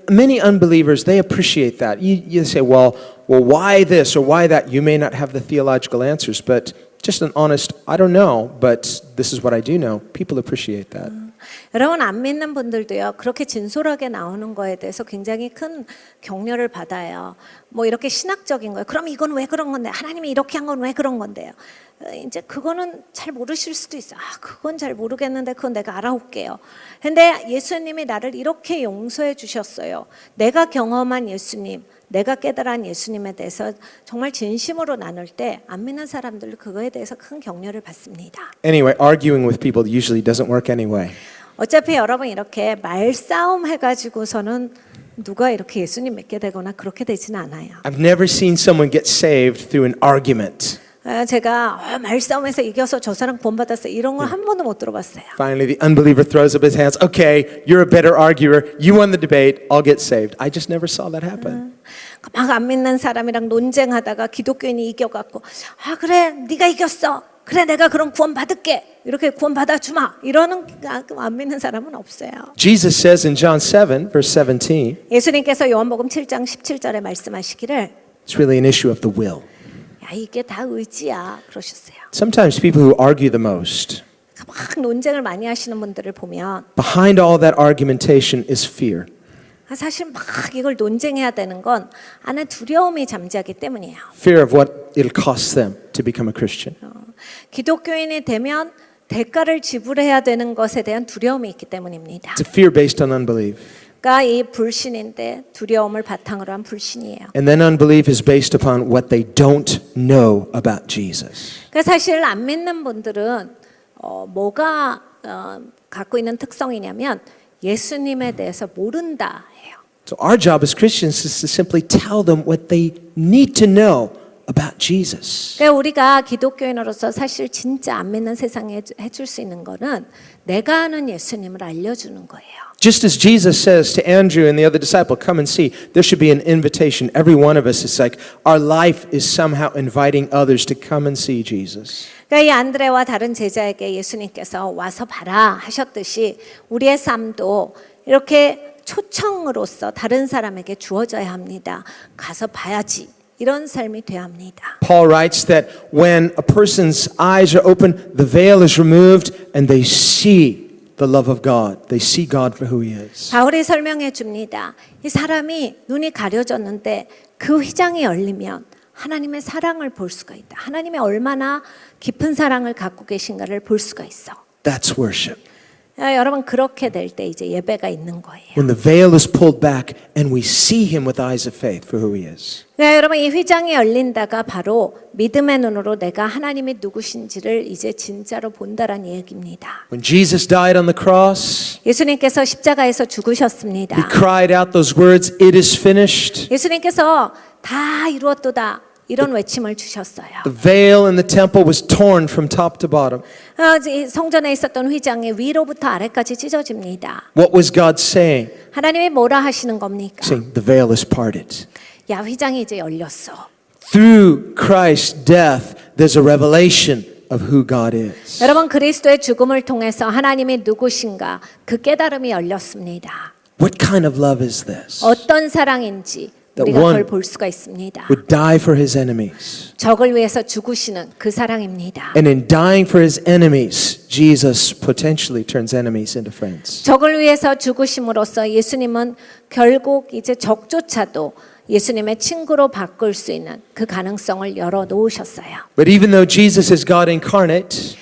Many unbelievers, they appreciate that. You say, well, why this or why that? You may not have the theological answers, but just an honest, I don't know, but this is what I do know. People appreciate that. 여러분 안 믿는 분들도요. 그렇게 진솔하게 나오는 거에 대해서 굉장히 큰 격려를 받아요. 뭐 이렇게 신학적인 거예요. 그럼 이건 왜 그런 건데? 하나님이 이렇게 한 건 왜 그런 건데요? 이제 그거는 잘 모르실 수도 있어요. 그건 잘 모르겠는데 그건 내가 알아올게요. 근데 예수님이 나를 이렇게 용서해 주셨어요. 내가 경험한 예수님, 내가 깨달은 예수님에 대해서 정말 진심으로 나눌 때 안 믿는 사람들은 그거에 대해서 큰 격려를 받습니다. Anyway, arguing with people usually doesn't work anyway. 어차피 여러분 이렇게 말싸움 해가지고서는 누가 이렇게 예수님 믿게 되거나 그렇게 되지는 않아요. I've never seen someone get saved through an argument. 제가 말싸움에서 이겨서 저 사람 구원받았어 이런 걸 한 번도 못 들어봤어요. Finally, the unbeliever throws up his hands. Okay, you're a better arguer. You won the debate. I'll get saved. I just never saw that happen. 막 안 믿는 사람이랑 논쟁하다가 기독교인이 이겨갖고 그래 네가 이겼어. 그래 내가 그럼 구원 받을게. 이렇게 구원 받아주마. 이러는 안 믿는 사람은 없어요. Jesus says in John 7, verse 17, 예수님께서 요한복음 7장 17절에 말씀하시기를 it's really an issue of the will. 이게 다 의지야 그러셨어요. Sometimes people who argue the most, 막 논쟁을 많이 하시는 분들을 보면 behind all that argumentation is fear. 사실 막 이걸 논쟁해야 되는 건 안에 두려움이 잠재하기 때문이에요. Fear of what it'll cost them to become a Christian. 기독교인이 되면 대가를 지불해야 되는 것에 대한 두려움이 있기 때문입니다. It's a fear based on unbelief. 이 불신인데 두려움을 바탕으로 한 불신이에요. And then unbelief is based upon what they don't know about Jesus. 그러니까 사실 안 믿는 분들은 뭐가 갖고 있는 특성이냐면 예수님에 대해서 모른다 해요. So our job as Christians is to simply tell them what they need to know about Jesus. 그러니까 우리가 기독교인으로서 사실 진짜 안 믿는 세상에 해줄 수 있는 거는 내가 아는 예수님을 알려주는 거예요. Just as Jesus says to Andrew and the other disciple, come and see, there should be an invitation. Every one of us is like, our life is somehow inviting others to come and see Jesus. 그러니까 이 안드레와 다른 제자에게 예수님께서 와서 봐라 하셨듯이 우리의 삶도 이렇게 초청으로서 다른 사람에게 주어져야 합니다. 가서 봐야지. 이런 삶이 되어야 합니다. Paul writes that when a person's eyes are open, the veil is removed and they see the love of God. They see God for who He is. 바울이 설명해 줍니다. 이 사람이 눈이 가려졌는데 그 휘장이 열리면 하나님의 사랑을 볼 수가 있다. 하나님의 얼마나 깊은 사랑을 갖고 계신가를 볼 수가 있어. That's worship. 여러분 그렇게 될 때 이제 예배가 있는 거예요. When the veil is pulled back and we see Him with eyes of faith for who He is. 여러분 이 휘장이 열린다가 바로 믿음의 눈으로 내가 하나님이 누구신지를 이제 진짜로 본다라는 얘기입니다. When Jesus died on the cross, 예수님께서 십자가에서 죽으셨습니다. He cried out those words, "It is finished." 예수님께서 다 이루었도다 이런 외침을 주셨어요. The veil in the temple was torn from top to bottom. 성전에 있었던 휘장이 위로부터 아래까지 찢어집니다. What was God saying? 하나님이 뭐라 하시는 겁니까? Saying, the veil is parted. 야, 휘장이 이제 열렸어. Through Christ's death, there's a revelation of who God is. 여러분 그리스도의 죽음을 통해서 하나님이 누구신가 그 깨달음이 열렸습니다. What kind of love is this? 어떤 사랑인지 That 우리가 one 그걸 볼 수가 있습니다. would die for his enemies. 적을 위해서 죽으시는 그 사랑입니다. And in dying for his enemies, Jesus potentially turns enemies into friends. 적을 위해서 죽으심으로써 예수님은 결국 이제 적조차도 예수님의 친구로 바꿀 수 있는 그 가능성을 열어 놓으셨어요. But even though Jesus is God incarnate,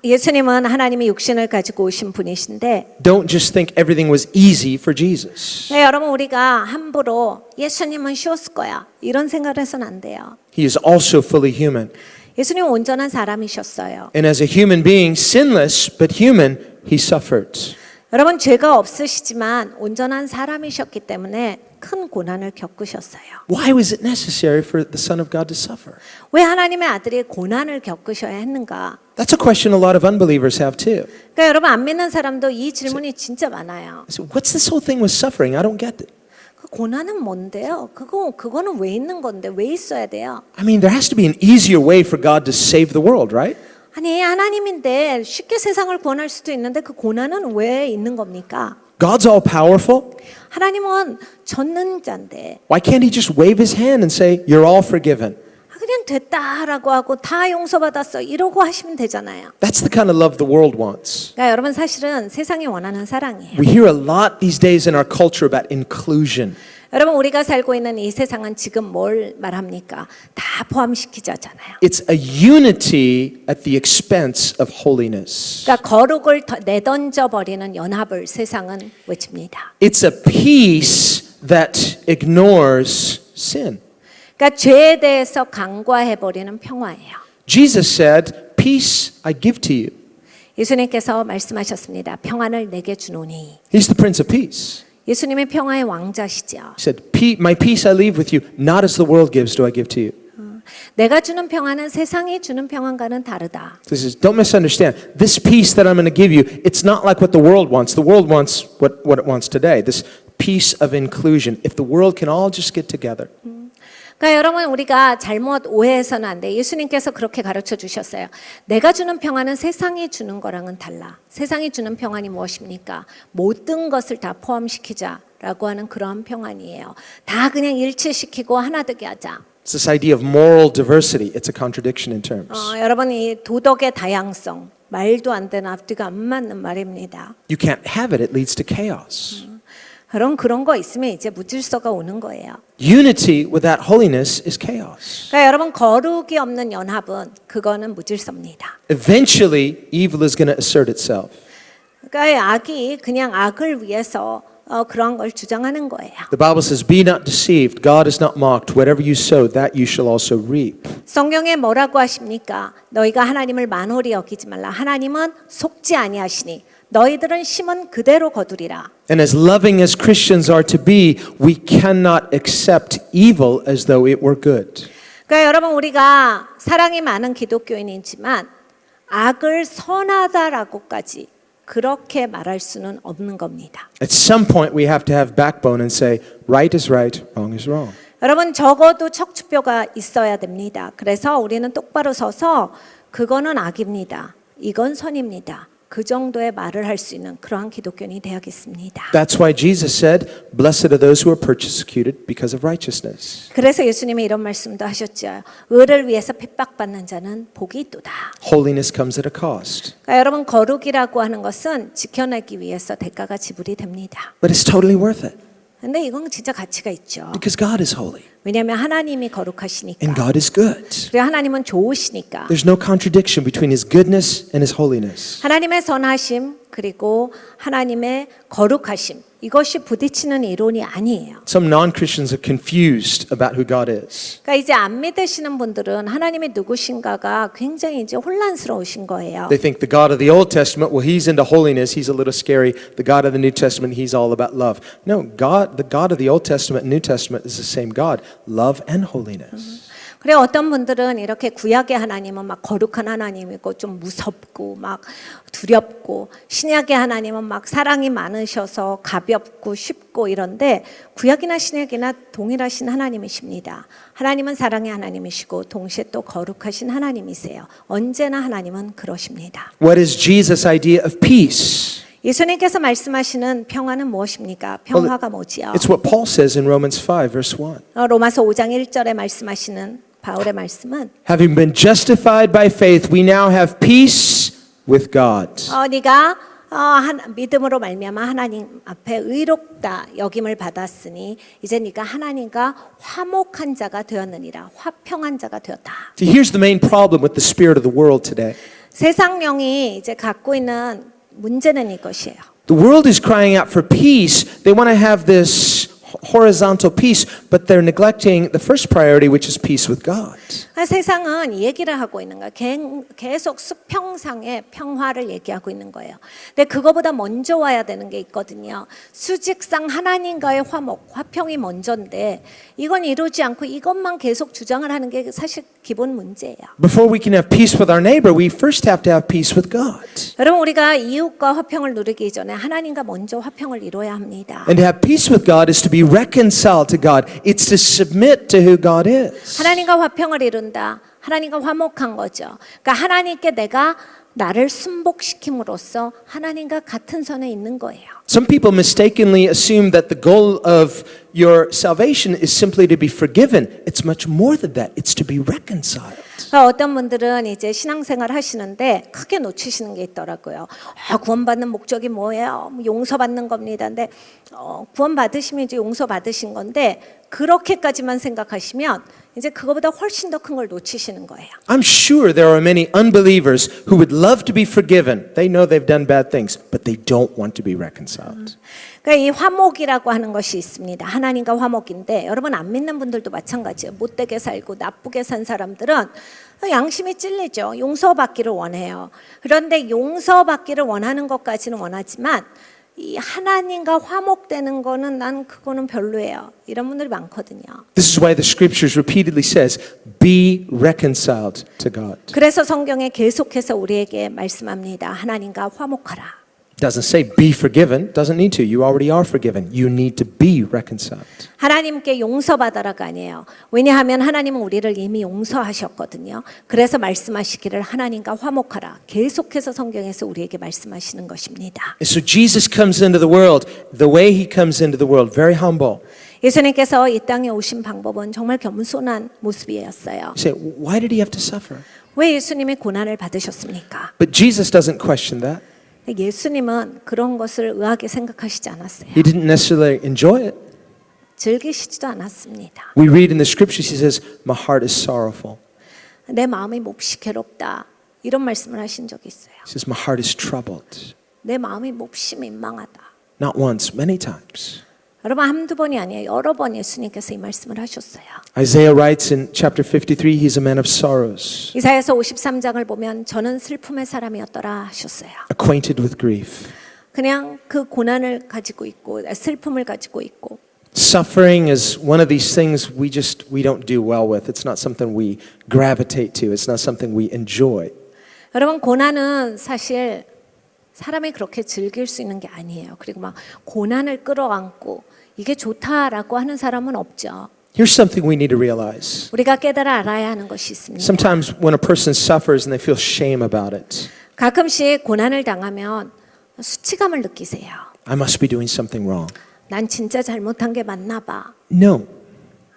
예수님은 하나님의 육신을 가지고 오신 분이신데 don't just think everything was easy for Jesus. 여러분 우리가 함부로 예수님은 쉬웠을 거야 이런 생각을 해서는 안 돼요. He is also fully human. 예수님은 온전한 사람이셨어요. And as a human being, sinless but human, he suffered. 여러분 죄가 없으시지만 온전한 사람이셨기 때문에 큰 고난을 겪으셨어요. Why was it necessary for the Son of God to suffer? 왜 하나님의 아들이 고난을 겪으셔야 했는가? That's a question a lot of unbelievers have too. 그러니까 여러분 안 믿는 사람도 이 질문이 진짜 많아요. So what's this whole thing with suffering? I don't get it. 그 고난은 뭔데요? 그거는 왜 있는 건데 왜 있어야 돼요? I mean, there has to be an easier way for God to save the world, right? 아니 하나님인데 쉽게 세상을 구원할 수도 있는데 그 고난은 왜 있는 겁니까? God's all powerful. 하나님은 전능자인데 Why can't he just wave his hand and say, you're all forgiven? 그냥 됐다라고 하고 다 용서받았어 이러고 하시면 되잖아요. That's the kind of love the world wants. 그러니까 여러분 사실은 세상이 원하는 사랑이에요. We hear a lot these days in our culture about inclusion. 여러분 우리가 살고 있는 이 세상은 지금 뭘 말합니까? 다 포함시키자잖아요. It's a unity at the expense of holiness. 그러니까 거룩을 내던져 버리는 연합을 세상은 외칩니다. It's a peace that ignores sin. 그러니까 죄에 대해서 간과해 버리는 평화예요. Jesus said, peace I give to you. 예수님께서 말씀하셨습니다. 평안을 내게 주노니. He's the Prince of Peace. 예수님의 평화의 왕자시죠. He said, my peace I leave with you, not as the world gives do I give to you. 내가 주는 평안은 세상이 주는 평안과는 다르다. This is, don't misunderstand. This peace that I'm going to give you, it's not like what the world wants. The world wants what it wants today. This peace of inclusion. If the world can all just get together. 그러니까 여러분 우리가 잘못 오해해서는 안 돼. 예수님께서 그렇게 가르쳐 주셨어요. 내가 주는 평안은 세상이 주는 거랑은 달라. 세상이 주는 평안이 무엇입니까? 모든 것을 다 포함시키자라고 하는 그러한 평안이에요. 다 그냥 일치시키고 하나 되게 하자. It's this idea of moral diversity. It's a contradiction in terms. 여러분 이 도덕의 다양성 말도 안 되는 앞뒤가 안 맞는 말입니다. You can't have it. It leads to chaos. 그런 거 있으면 이제 무질서가 오는 거예요. Unity without holiness is chaos. 그러니까 여러분 거룩이 없는 연합은 그거는 무질서입니다. Eventually, evil is going to assert itself. 그러니까 악이 그냥 악을 위해서 그런 걸 주장하는 거예요. The Bible says, "Be not deceived. God is not mocked. Whatever you sow, that you shall also reap." 성경에 뭐라고 하십니까? 너희가 하나님을 만홀히 여기지 말라. 하나님은 속지 아니하시니 너희들은 심은 그대로 거두리라. And as loving as Christians are to be, we cannot accept evil as though it were good. 그러니까 여러분 우리가 사랑이 많은 기독교인이지만 악을 선하다라고까지 그렇게 말할 수는 없는 겁니다. At some point, we have to have backbone and say, right is right, wrong is wrong. 여러분 적어도 척추뼈가 있어야 됩니다. 그래서 우리는 똑바로 서서 그거는 악입니다. 이건 선입니다. 그 정도의 말을 할 수 있는 그러한 기독교인이 되야겠습니다. That's why Jesus said, "Blessed are those who are persecuted because of righteousness." 그래서 예수님이 이런 말씀도 하셨죠. 의를 위해서 핍박받는 자는 복이 있도다. Holiness comes at a cost. 그러니까 여러분 거룩이라고 하는 것은 지켜내기 위해서 대가가 지불이 됩니다. But it's totally worth it 근데 이건 진짜 가치가 있죠. because God is holy 왜냐하면 하나님이 거룩하시니까. and God is good. 그리고 하나님은 좋으시니까. There's no contradiction between His goodness and His holiness. 하나님의 선하심 그리고 하나님의 거룩하심 이것이 부딪히는 이론이 아니에요. Some non-Christians are confused about who God is. 그러니까 이제 안 믿으시는 분들은 하나님이 누구신가가 굉장히 이제 혼란스러우신 거예요. They think the God of the Old Testament, well, He's into holiness, He's a little scary. The God of the New Testament, He's all about love. No, the God of the Old Testament and New Testament is the same God, love and holiness. 그래 어떤 분들은 이렇게 구약의 하나님은 막 거룩한 하나님이고 좀 무섭고 막 두렵고 신약의 하나님은 막 사랑이 많으셔서 가볍고 쉽고 이런데 구약이나 신약이나 동일하신 하나님이십니다. 하나님은 사랑의 하나님이시고 동시에 또 거룩하신 하나님이세요. 언제나 하나님은 그러십니다. What is Jesus' idea of peace? 예수님께서 말씀하시는 평화는 무엇입니까? 평화가 뭐지요? It's what Paul says in Romans 5, verse 1. 로마서 5장 1절에 말씀하시는 바울의 말씀은 Having been justified by faith, we now have peace with God. 네가 믿음으로 말미암아 하나님 앞에 의롭다 여김을 받았으니 이제 네가 하나님과 화목한 자가 되었느니라. 화평한 자가 되었다. See, here's the main problem with the spirit of the world today. 세상령이 이제 갖고 있는 문제는 이것이에요. The world is crying out for peace. They want to have this horizontal peace, but they're neglecting the first priority, which is peace with God. 세상은 이 얘기를 하고 있는 거예요. 계속 수평상의 평화를 얘기하고 있는 거예요. 근데 그거보다 먼저 와야 되는 게 있거든요. 수직상 하나님과의 화목, 화평이 먼저인데 이건 이루지 않고 이것만 계속 주장을 하는 게 사실 기본 문제예요. Before we can have peace with our neighbor, we first have to have peace with God. 여러분 우리가 이웃과 화평을 누리기 전에 하나님과 먼저 화평을 이뤄야 합니다. And to have peace with God is to be reconciled to God. It's to submit to who God is. 하나님과 화평을 이룬다. 하나님과 화목한 거죠. 그러니까 하나님께 내가 나를 순복시킴으로써 하나님과 같은 선에 있는 거예요. Some people mistakenly assume that the goal of your salvation is simply to be forgiven. It's much more than that. It's to be reconciled. 어떤 분들은 이제 신앙생활 하시는데 크게 놓치시는 게 있더라고요. 구원받는 목적이 뭐예요? 용서받는 겁니다. 근데 구원받으시면 이제 용서받으신 건데 그렇게까지만 생각하시면 이제 그거보다 훨씬 더 큰 걸 놓치시는 거예요. I'm sure there are many unbelievers who would love to be forgiven. They know they've done bad things, but they don't want to be reconciled. 그러니까 이 화목이라고 하는 것이 있습니다. 하나님과 화목인데 여러분 안 믿는 분들도 마찬가지예요. 못되게 살고 나쁘게 산 사람들은 양심이 찔리죠. 용서받기를 원해요. 그런데 용서받기를 원하는 것까지는 원하지만 이 하나님과 화목되는 거는 난 그거는 별로예요. 이런 분들이 많거든요. This is why the scriptures repeatedly says, be reconciled to God. 그래서 성경에 계속해서 우리에게 말씀합니다. 하나님과 화목하라. Doesn't say be forgiven. Doesn't need to. You already are forgiven. You need to be reconciled. 하나님께 용서받아라가 아니에요. 왜냐하면 하나님은 우리를 이미 용서하셨거든요. 그래서 말씀하시기를 하나님과 화목하라. 계속해서 성경에서 우리에게 말씀하시는 것입니다. And so Jesus comes into the world the way He comes into the world, very humble. 예수님께서 이 땅에 오신 방법은 정말 겸손한 모습이었어요. You say, why did He have to suffer? 왜 예수님이 고난을 받으셨습니까? But Jesus doesn't question that. 예수님은 그런 것을 의아하게 생각하시지 않았어요. He didn't necessarily enjoy it. 즐기시지도 않았습니다. We read in the scriptures, He says, my heart is sorrowful. 내 마음이 몹시 괴롭다. 이런 말씀을 하신 적이 있어요. He says, my heart is troubled. 내 마음이 몹시 민망하다. Not once, many times. 여러분 한두 번이 아니에요. 여러 번 예수님께서 이 말씀을 하셨어요. Isaiah writes in chapter 53, he's a man of sorrows, 이사야서 53장을 보면 저는 슬픔의 사람이었더라 하셨어요. acquainted with grief. 그냥 그 고난을 가지고 있고 슬픔을 가지고 있고 Suffering is one of these things we don't do well with. It's not something we gravitate to. It's not something we enjoy. 여러분 고난은 사실 사람이 그렇게 즐길 수 있는 게 아니에요. 그리고 막 고난을 끌어안고 이게 좋다라고 하는 사람은 없죠. Here's something we need to realize. 우리가 깨달아 알아야 하는 것이 있습니다. Sometimes when a person suffers and they feel shame about it, 가끔씩 고난을 당하면 수치감을 느끼세요. I must be doing something wrong. 난 진짜 잘못한 게 맞나 봐. No,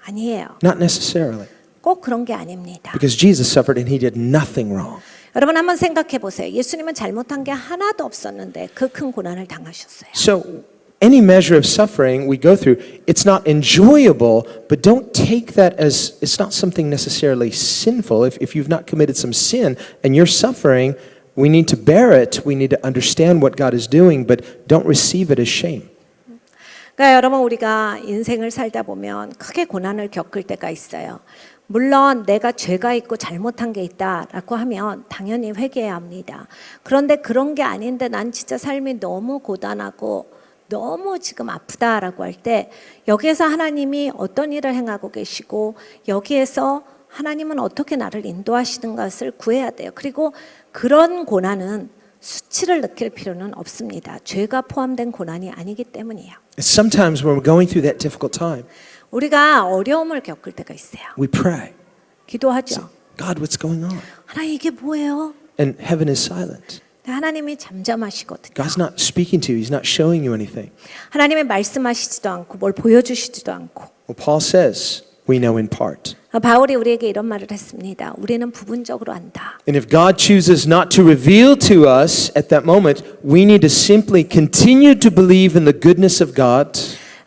아니에요. not necessarily. 꼭 그런 게 아닙니다. Because Jesus suffered and he did nothing wrong. 여러분 한번 생각해 보세요. 예수님은 잘못한 게 하나도 없었는데 그 큰 고난을 당하셨어요. So any measure of suffering we go through, it's not enjoyable, but don't take that as it's not something necessarily sinful. If you've not committed some sin and you're suffering, we need to bear it. We need to understand what God is doing, but don't receive it as shame. 그러니까 여러분 우리가 인생을 살다 보면 크게 고난을 겪을 때가 있어요. 물론 내가 죄가 있고 잘못한 게 있다라고 하면 당연히 회개해야 합니다. 그런데 그런 게 아닌데 난 진짜 삶이 너무 고단하고 너무 지금 아프다라고 할 때 여기에서 하나님이 어떤 일을 행하고 계시고 여기에서 하나님은 어떻게 나를 인도하시는 것을 구해야 돼요. 그리고 그런 고난은 수치를 느낄 필요는 없습니다. 죄가 포함된 고난이 아니기 때문이에요. Sometimes when we're going through that difficult time, 우리가 어려움을 겪을 때가 있어요. we pray, 기도하죠. God, what's going on? 하나님 이게 뭐예요? And heaven is silent. 하나님이 잠잠하시거든요. God's not speaking to you. He's not showing you anything. 하나님이 말씀하시지도 않고 뭘 보여주시지도 않고. Well, Paul says, we know in part. 바울이 우리에게 이런 말을 했습니다. 우리는 부분적으로 안다. And if God chooses not to reveal to us at that moment, we need to simply continue to believe in the goodness of God.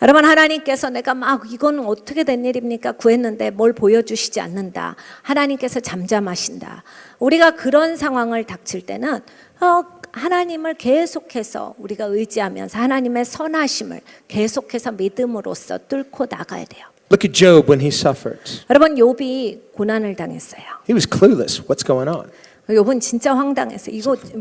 여러분 하나님께서 내가 막 이거는 어떻게 된 일입니까? 구했는데 뭘 보여주시지 않는다. 하나님께서 잠잠하신다. 우리가 그런 상황을 닥칠 때는 하나님을 계속해서 우리가 의지하면서 하나님의 선하심을 계속해서 믿음으로써 뚫고 나가야 돼요. Look at Job when he suffered. 여러분 욥이 고난을 당했어요. He was clueless. What's going on? 욥은 진짜 황당했어요.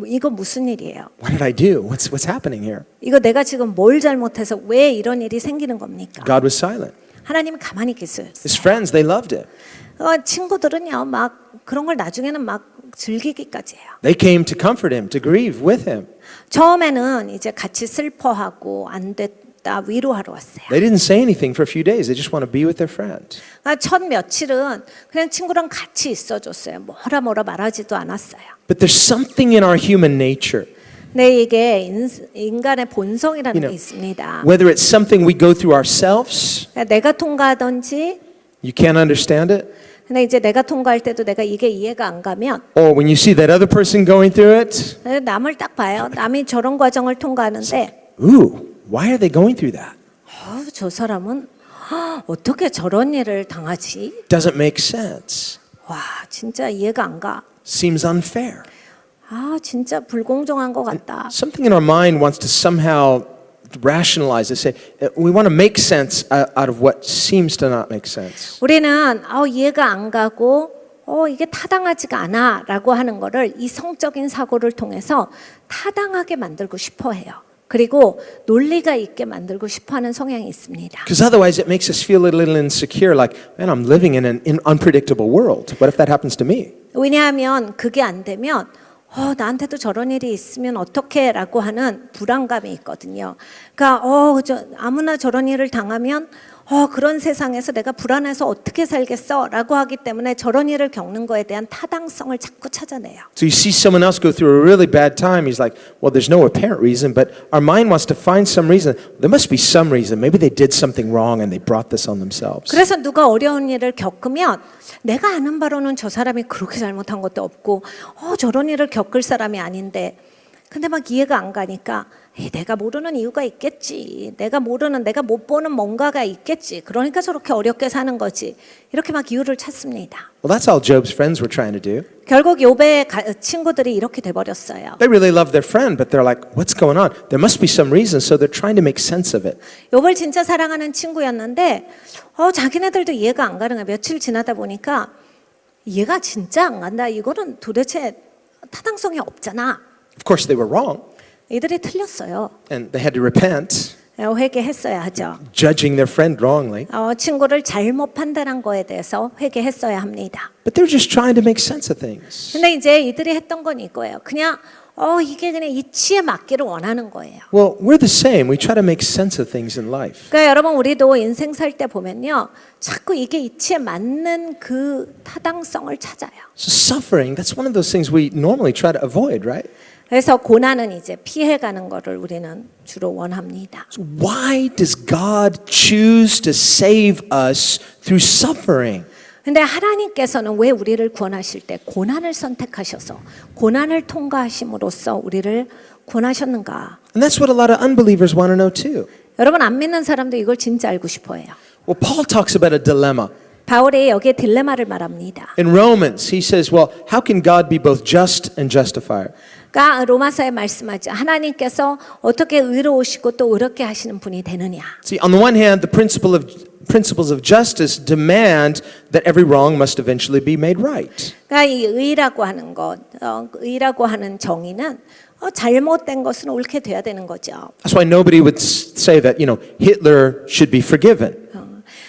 이거 무슨 일이에요? What did I do? What's happening here? 이거 내가 지금 뭘 잘못해서 왜 이런 일이 생기는 겁니까? God was silent. 하나님이 가만히 계셨어요. His friends, they loved him. 친구들은요, 막 그런 걸 나중에는 막 즐기기까지 해요. They came to comfort him, to grieve with him. 처음에는 이제 같이 슬퍼하고 안 됐다 위로하러 왔어요. They didn't say anything for a few days. They just want to be with their friend. 첫 며칠은 그냥 친구랑 같이 있어줬어요. 뭐라 말하지도 않았어요. But there's something in our human nature. 네, 이게 인간의 본성이라는 게 있습니다. Whether it's something we go through ourselves, 내가 통과하든지, you can't understand it. 근데 이제 내가 통과할 때도 내가 이게 이해가 안 가면 Or when you see that other person going through it, 남을 딱 봐요. 남이 저런 과정을 통과하는데 ooh, why are they going through that? 저 사람은 어떻게 저런 일을 당하지? Doesn't make sense. 와, 진짜 이해가 안 가. Seems unfair. 진짜 불공정한 것 같다. Something in our mind wants to somehow rationalize it. Say we want to make sense out of what seems to not make sense. 우리는 이해가 안 가고 이게 타당하지가 않아라고 하는 거를 이성적인 사고를 통해서 타당하게 만들고 싶어 해요. 그리고 논리가 있게 만들고 싶어하는 성향이 있습니다. Because otherwise it makes us feel a little insecure, like, man, I'm living in an unpredictable world. What if that happens to me? 왜냐하면 그게 안 되면 나한테도 저런 일이 있으면 어떡해 라고 하는 불안감이 있거든요. 그러니까 아무나 저런 일을 당하면 그런 세상에서 내가 불안해서 어떻게 살겠어 라고 하기 때문에 저런 일을 겪는 거에 대한 타당성을 자꾸 찾아내요. So you see someone else go through a really bad time. He's like, well, there's no apparent reason, but our mind wants to find some reason. There must be some reason. Maybe they did something wrong and they brought this on themselves. 그래서 누가 어려운 일을 겪으면 내가 아는 바로는 저 사람이 그렇게 잘못한 것도 없고 저런 일을 겪을 사람이 아닌데 근데 막 이해가 안 가니까 내가 모르는 이유가 있겠지. 내가 못 보는 뭔가가 있겠지. 그러니까 저렇게 어렵게 사는 거지. 이렇게 막 이유를 찾습니다. Well, that's all Job's friends were trying to do. 결국 욥의 친구들이 이렇게 돼버렸어요. They really love their friend, but they're like, what's going on? There must be some reason, so they're trying to make sense of it. 욥을 진짜 사랑하는 친구였는데 자기네들도 이해가 안 가는 거야. 며칠 지나다 보니까 이해가 진짜 안 간다. 이거는 도대체 타당성이 없잖아. Of course, they were wrong, 이들이 틀렸어요. and they had to repent, 회개했어야 하죠. judging their friend wrongly. 친구를 잘못 판단한 거에 대해서 회개했어야 합니다. But they're just trying to make sense of things. 근데 이제 이들이 했던 건 이거예요. 그냥 이게 그냥 이치에 맞기를 원하는 거예요. Well, we're the same. We try to make sense of things in life. 그러니까 여러분 우리도 인생 살 때 보면요. 자꾸 이게 이치에 맞는 그 타당성을 찾아요. So suffering, that's one of those things we normally try to avoid, right? 그래서 고난은 이제 피해가는 거를 우리는 주로 원합니다. So why does God choose to save us through suffering? 근데 하나님께서는 왜 우리를 구원하실 때 고난을 선택하셔서 고난을 통과하심으로써 우리를 구원하셨는가? And that's what a lot of unbelievers want to know too. 여러분 안 믿는 사람도 이걸 진짜 알고 싶어해요. Well, Paul talks about a dilemma. 바울이 여기에 딜레마를 말합니다. In Romans, he says, well, how can God be both just and justifier? 그러니까 로마서에 말씀하죠. 하나님께서 어떻게 의로우시고 또 의롭게 하시는 분이 되느냐. See, on the one hand, the principles of justice demand that every wrong must eventually be made right. 그러니까 이 의라고 하는 것, 의라고 하는 정의는 잘못된 것은 옳게 돼야 되는 거죠. That's why nobody would say that, Hitler should be forgiven.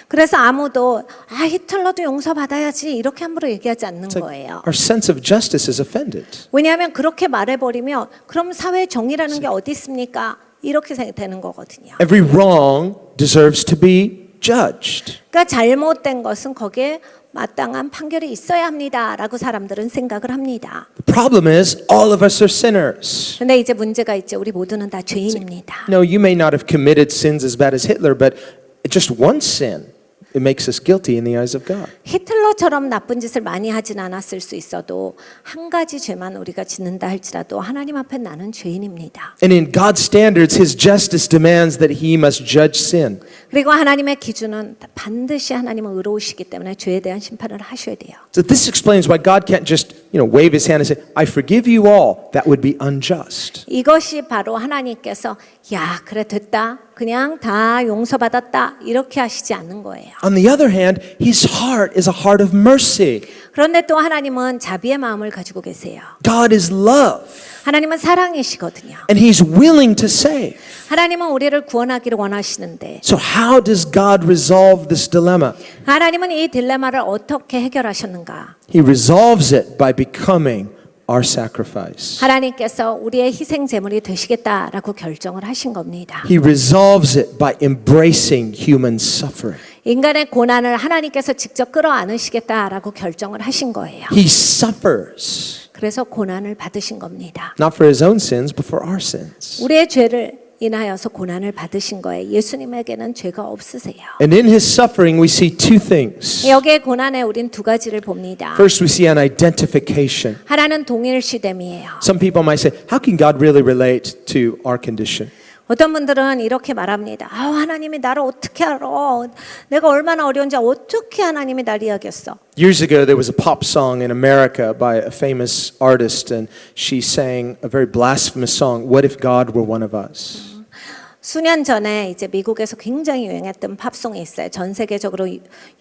그래서 아무도 히틀러도 용서받아야지 이렇게 함부로 얘기하지 않는 거예요. Our sense of justice is offended. 왜냐하면 그렇게 말해버리면 그럼 사회 정의라는 게 어디 있습니까? 이렇게 되는 거거든요. Every wrong deserves to be judged. 그러니까 잘못된 것은 거기에 마땅한 판결이 있어야 합니다라고 사람들은 생각을 합니다. The problem is all of us are sinners. 근데 이제 문제가 있죠. 우리 모두는 다 죄인입니다. No, you may not have committed sins as bad as Hitler, but just one sin, it makes us guilty in the eyes of God. 히틀러처럼 나쁜 짓을 많이 하진 않았을 수 있어도 한 가지 죄만 우리가 짓는다 할지라도 하나님 앞에 나는 죄인입니다. And in God's standards, His justice demands that He must judge sin. 그리고 하나님의 기준은 반드시 하나님은 의로우시기 때문에 죄에 대한 심판을 하셔야 돼요. So this explains why God can't just, wave His hand and say, "I forgive you all." That would be unjust. 이것이 바로 하나님께서 야 그래 됐다 그냥 다 용서받았다 이렇게 하시지 않는 거예요. On the other hand, His heart is a heart of mercy. 그런데 또 하나님은 자비의 마음을 가지고 계세요. God is love, 하나님은 사랑이시거든요. and He's willing to save. 하나님은 우리를 구원하기를 원하시는데 So how does God resolve this dilemma? 하나님은 이 딜레마를 어떻게 해결하셨는가? He resolves it by becoming our sacrifice. 하나님께서 우리의 희생 제물이 되시겠다라고 결정을 하신 겁니다. He resolves it by embracing human suffering. 인간의 고난을 하나님께서 직접 끌어안으시겠다라고 결정을 하신 거예요. He suffers, 그래서 고난을 받으신 겁니다. not for His own sins, but for our sins. 우리의 죄를 인하여서 고난을 받으신 거예요. 예수님에게는 죄가 없으세요. And in His suffering, we see two things. 여기에 고난에 우린 두 가지를 봅니다. First, we see an identification. 하나는 동일시됨이에요. Some people might say, how can God really relate to our condition? 어떤 분들은 이렇게 말합니다. 하나님이 나를 어떻게 알아? 내가 얼마나 어려운지 어떻게 하나님이 날 이해하겠어? Years ago, there was a pop song in America by a famous artist, and she sang a very blasphemous song, What if God were one of us? 수년 전에 이제 미국에서 굉장히 유행했던 팝송이 있어요. 전 세계적으로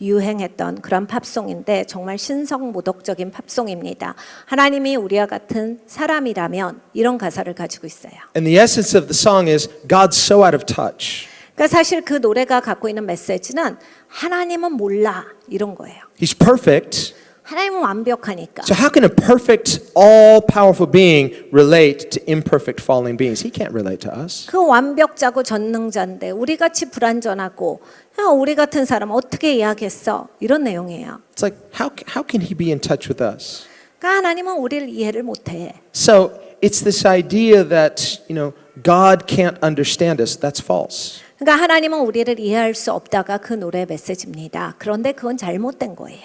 유행했던 그런 팝송인데 정말 신성모독적인 팝송입니다. 하나님이 우리와 같은 사람이라면 이런 가사를 가지고 있어요. And the essence of the song is, God's so out of touch. 그러니까 사실 그 노래가 갖고 있는 메시지는 하나님은 몰라 이런 거예요. He's perfect. 하나님은 완벽하니까. So how can a perfect, all-powerful being relate to imperfect, falling beings? He can't relate to us. 그 완벽자고 전능자인데 우리같이 불완전하고 우리 같은 사람 어떻게 이해하겠어? 이런 내용이에요. It's like, how can He be in touch with us? 그러니까 하나님은 우리를 이해를 못해. So it's this idea that, God can't understand us. That's false. 그러니까 하나님은 우리를 이해할 수 없다가 그 노래 메시지입니다. 그런데 그건 잘못된 거예요.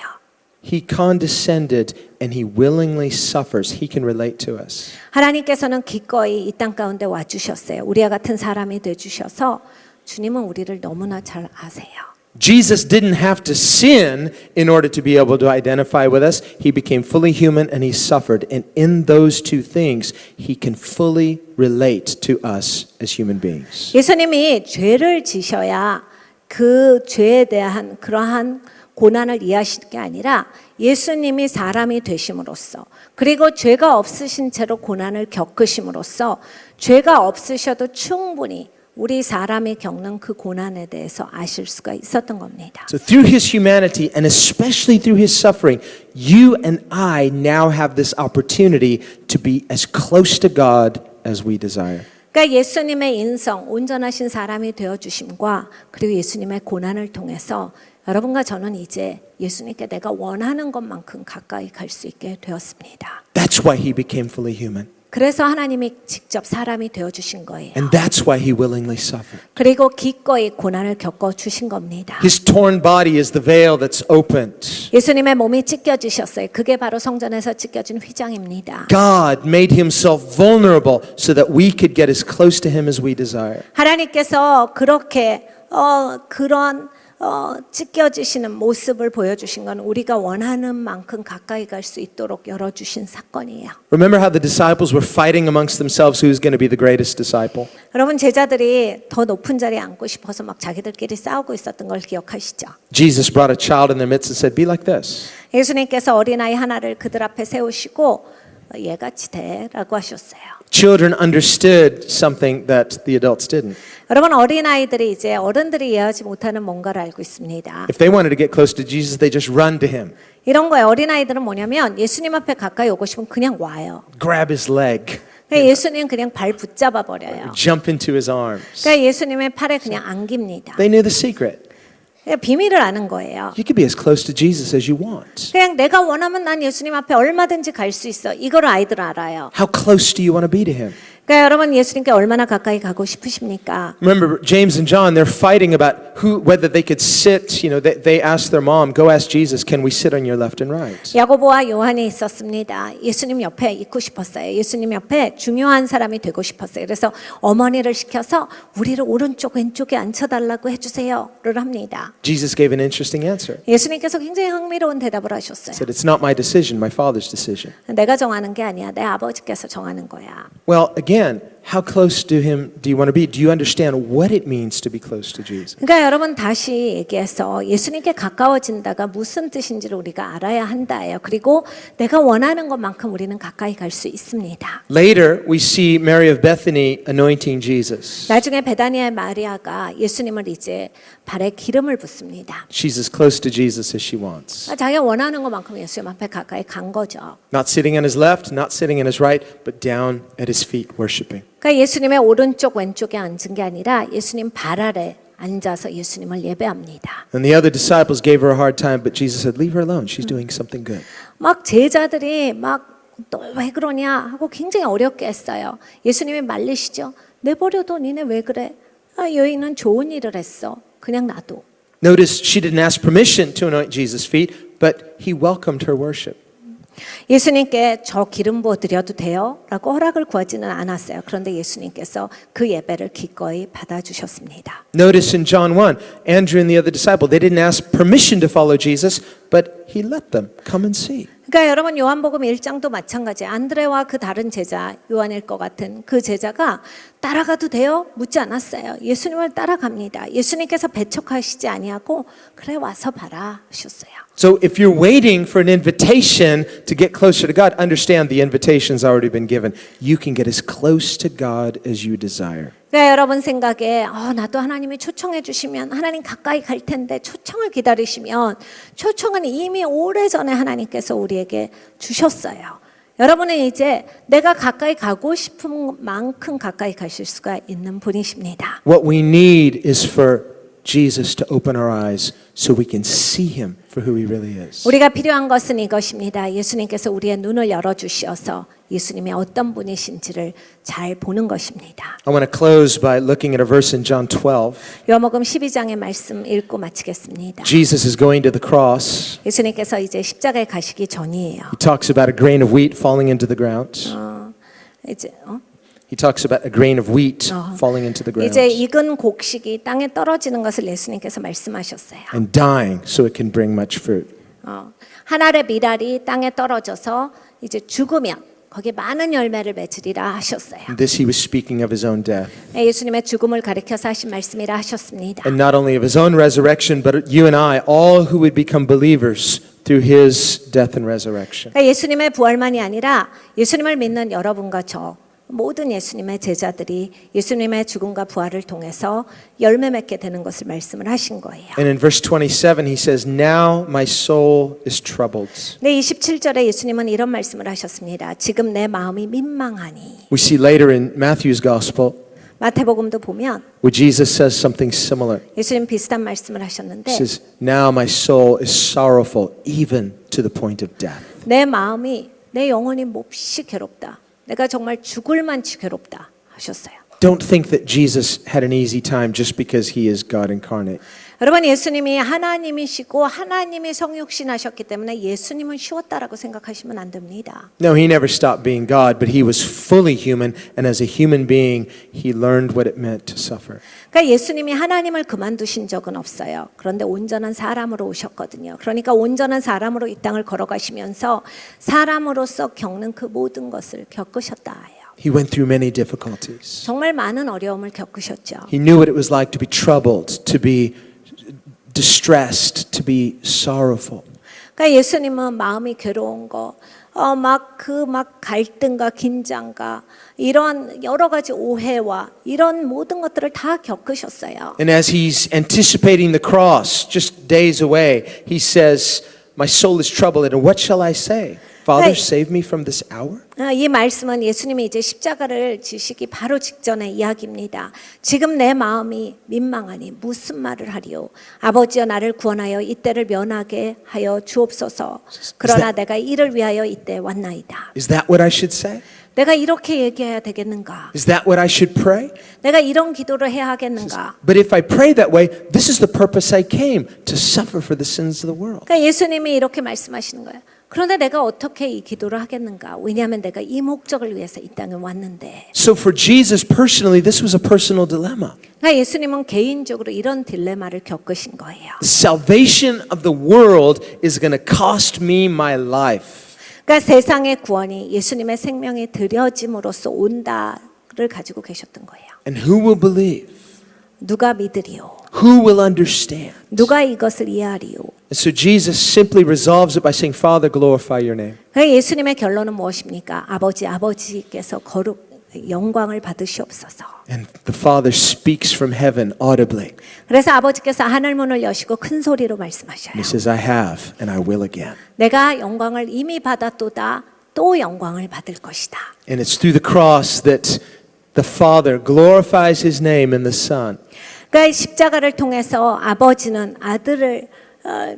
He condescended and he willingly suffers. He can relate to us. 하나님께서는 기꺼이 이 땅 가운데 와주셨어요. 우리와 같은 사람이 되주셔서 주님은 우리를 너무나 잘 아세요. Jesus didn't have to sin in order to be able to identify with us. He became fully human and he suffered. And in those two things, he can fully relate to us as human beings. 예수님이 죄를 지셔야 그 죄에 대한 그러한 고난을 이해하실 게 아니라 예수님이 사람이 되심으로써 그리고 죄가 없으신 채로 고난을 겪으심으로써 죄가 없으셔도 충분히 우리 사람이 겪는 그 고난에 대해서 아실 수가 있었던 겁니다. So through his humanity and especially through his suffering, you and I now have this opportunity to be as close to God as we desire. 그러니까 예수님의 인성, 온전하신 사람이 되어주심과 그리고 예수님의 고난을 통해서 여러분과 저는 이제 예수님께 내가 원하는 것만큼 가까이 갈 수 있게 되었습니다. That's why he became fully human. 그래서 하나님이 직접 사람이 되어주신 거예요. And that's why he willingly suffered. 그리고 기꺼이 고난을 겪어주신 겁니다. His torn body is the veil that's opened. 예수님의 몸이 찢겨지셨어요. 그게 바로 성전에서 찢겨진 휘장입니다. God made himself vulnerable so that we could get as close to him as we desire. 하나님께서 그렇게 그런 찢겨지시는 모습을 보여주신 건 우리가 원하는 만큼 가까이 갈 수 있도록 열어주신 사건이에요. Remember how the disciples were fighting amongst themselves who's going to be the greatest disciple? 여러분 제자들이 더 높은 자리에 앉고 싶어서 막 자기들끼리 싸우고 있었던 걸 기억하시죠? Jesus brought a child in their midst and said, be like this. 예수님께서 어린아이 하나를 그들 앞에 세우시고 얘같이 돼라고 하셨어요. Children understood something that the adults didn't. 여러분 어린아이들이 이제 어른들이 이해하지 못하는 뭔가를 알고 있습니다. If they wanted to get close to Jesus, they just run to him, 이런 거예요. 어린아이들은 뭐냐면 예수님 앞에 가까이 오고 싶으면 그냥 와요. grab his leg, 그러니까 예수님 그냥 발 붙잡아 버려요. jump into his arms. 그러니까 예수님의 팔에 그냥 안깁니다. They knew the secret. 그러니까 비밀을 아는 거예요. You can be as close to Jesus as you want. 그냥 내가 원하면 난 예수님 앞에 얼마든지 갈 수 있어. 이걸 아이들은 알아요. How close do you want to be to him? 그러니까 여러분 예수님께 얼마나 가까이 가고 싶으십니까? Remember, James and John, they're fighting about whether they could sit. You know, they asked their mom, go ask Jesus, can we sit on your left and right? 야고보와 요한이 있었습니다. 예수님 옆에 있고 싶었어요. 예수님 옆에 중요한 사람이 되고 싶었어요. 그래서 어머니를 시켜서 우리를 오른쪽 왼쪽에 앉혀달라고 해주세요를 합니다. Jesus gave an interesting answer. 예수님께서 굉장히 흥미로운 대답을 하셨어요. He said, it's not my decision, my Father's decision. 내가 정하는 게 아니야. 내 아버지께서 정하는 거야. Well, again, how close to him do you want to be? Do you understand what it means to be close to Jesus? 그러니까 여러분 다시 얘기해서 예수님께 가까워진다가 무슨 뜻인지를 우리가 알아야 한다예요. 그리고 내가 원하는 것만큼 우리는 가까이 갈 수 있습니다. Later, we see Mary of Bethany anointing Jesus. 나중에 베다니아의 마리아가 예수님을 이제 발에 기름을 붓습니다. She's as close to Jesus as she wants. 자기가 원하는 것만큼 예수님 앞에 가까이 간 거죠. Not sitting on his left, not sitting on his right, but down at his feet worshiping. 그러니까 예수님의 오른쪽 왼쪽에 앉은 게 아니라 예수님 발 아래 앉아서 예수님을 예배합니다. And the other disciples gave her a hard time, but Jesus said, leave her alone. She's doing something good. 막 제자들이 막 너 왜 그러냐 하고 굉장히 어렵게 했어요. 예수님이 말리시죠. 내버려둬 니네 왜 그래? 여인은 좋은 일을 했어. 그냥 놔둬. Notice she didn't ask permission to anoint Jesus' feet, but he welcomed her worship. 예수님께 저 기름 부어 드려도 돼요? 라고 허락을 구하지는 않았어요. 그런데 예수님께서 그 예배를 기꺼이 받아주셨습니다. Notice in John 1, Andrew and the other disciple, they didn't ask permission to follow Jesus, but he let them come and see. 그러니까 여러분 요한복음 1장도 마찬가지예요. 안드레와 그 다른 제자 요한일 것 같은 그 제자가 따라가도 돼요? 묻지 않았어요. 예수님을 따라갑니다. 예수님께서 배척하시지 아니하고 그래 와서 봐라 하셨어요. So if you're waiting for an invitation to get closer to God, understand the invitation's already been given. You can get as close to God as you desire. 그러니까 여러분 생각에 나도 하나님이 초청해 주시면 하나님 가까이 갈 텐데 초청을 기다리시면 초청은 이미 오래전에 하나님께서 우리에게 주셨어요. 여러분은 이제 내가 가까이 가고 싶은 만큼 가까이 가실 수가 있는 분이십니다. What we need is for Jesus to open our eyes so we can see him for who he really is. 우리가 필요한 것은 이것입니다. 예수님께서 우리의 눈을 열어주셔서 예수님이 어떤 분이신지를 잘 보는 것입니다. I want to close by looking at a verse in John 12. 요한복음 12장의 말씀 읽고 마치겠습니다. Jesus is going to the cross. 예수님께서 이제 십자가에 가시기 전이에요. He talks about a grain of wheat falling into the ground. He talks about a grain of wheat falling into the ground 이제 익은 곡식이 땅에 떨어지는 것을 예수님께서 말씀하셨어요. and dying so it can bring much fruit. 한 알의 미랄이 땅에 떨어져서 이제 죽으면 거기에 많은 열매를 맺으리라 하셨어요. And this he was speaking of his own death. 예수님의 죽음을 가리켜서 하신 말씀이라 하셨습니다. And not only of his own resurrection, but you and I, all who would become believers through his death and resurrection. 그러니까 예수님의 부활만이 아니라 예수님을 믿는 여러분과 저 모든 예수님의 제자들이 예수님의 죽음과 부활을 통해서 열매 맺게 되는 것을 말씀을 하신 거예요. And in verse 27 he says, "Now my soul is troubled." 네, 27절에 예수님은 이런 말씀을 하셨습니다. 지금 내 마음이 민망하니. We see later in Matthew's gospel 마태복음도 보면 where Jesus says something similar. 예수님 비슷한 말씀을 He 하셨는데 says, "Now my soul is sorrowful even to the point of death." 내 마음이 내 영혼이 몹시 괴롭다. 내가 정말 죽을 만치 괴롭다 하셨어요. Don't think that Jesus had an easy time just because he is God incarnate. 여러분 예수님이 하나님이시고 하나님이 성육신 하셨기 때문에 예수님은 쉬웠다라고 생각하시면 안 됩니다. No, he never stopped being God, but he was fully human, and as a human being, he learned what it meant to suffer. 그러니까 예수님이 하나님을 그만두신 적은 없어요. 그런데 온전한 사람으로 오셨거든요. 그러니까 온전한 사람으로 이 땅을 걸어가시면서 사람으로서 겪는 그 모든 것을 겪으셨다 해요. He went through many difficulties. 정말 많은 어려움을 겪으셨죠. He knew what it was like to be troubled, to be distressed, to be sorrowful. 그러니까 예수님은 마음이 괴로운 거, 막 갈등과 긴장과 이런 여러 가지 오해와 이런 모든 것들을 다 겪으셨어요. And as he's anticipating the cross, just days away, he says, "My soul is troubled, and what shall I say? Father, save me from this hour?" 이 말씀은 예수님이 이제 십자가를 지시기 바로 직전의 이야기입니다. 지금 내 마음이 민망하니 무슨 말을 하리요? 아버지여 나를 구원하여 이때를 면하게 하여 주옵소서. 그러나 내가 이를 위하여 이때 왔나이다. Is that what I should say? 내가 이렇게 얘기해야 되겠는가? Is that what I should pray? 내가 이런 기도를 해야 하겠는가? But if I pray that way, this is the purpose I came, to suffer for the sins of the world. 그러니까 예수님이 이렇게 말씀하시는 거예요. 그런데 내가 어떻게 이 기도를 하겠는가? 왜냐하면 내가 이 목적을 위해서 이 땅에 왔는데. So for Jesus personally, this was a personal dilemma. 그러니까 예수님은 개인적으로 이런 딜레마를 겪으신 거예요. The salvation of the world is going to cost me my life. 그러니까 세상의 구원이 예수님의 생명이 드려짐으로써 온다를 가지고 계셨던 거예요. And who will believe? 누가 믿으리요? Who will understand? 누가 이것을 이해하리요? And so Jesus simply resolves it by saying, "Father, glorify your name." 그러니까 예수님의 결론은 무엇입니까? 아버지께서 영광을 받으시옵소서. And the Father speaks from heaven audibly. 그래서 아버지께서 하늘 문을 여시고 큰 소리로 말씀하셔요. And he says, "I have and I will again." 내가 영광을 이미 받았도다 또 영광을 받을 것이다. And it's through the cross that the Father glorifies his name in the Son. 그러니까 십자가를 통해서 아버지는 아들을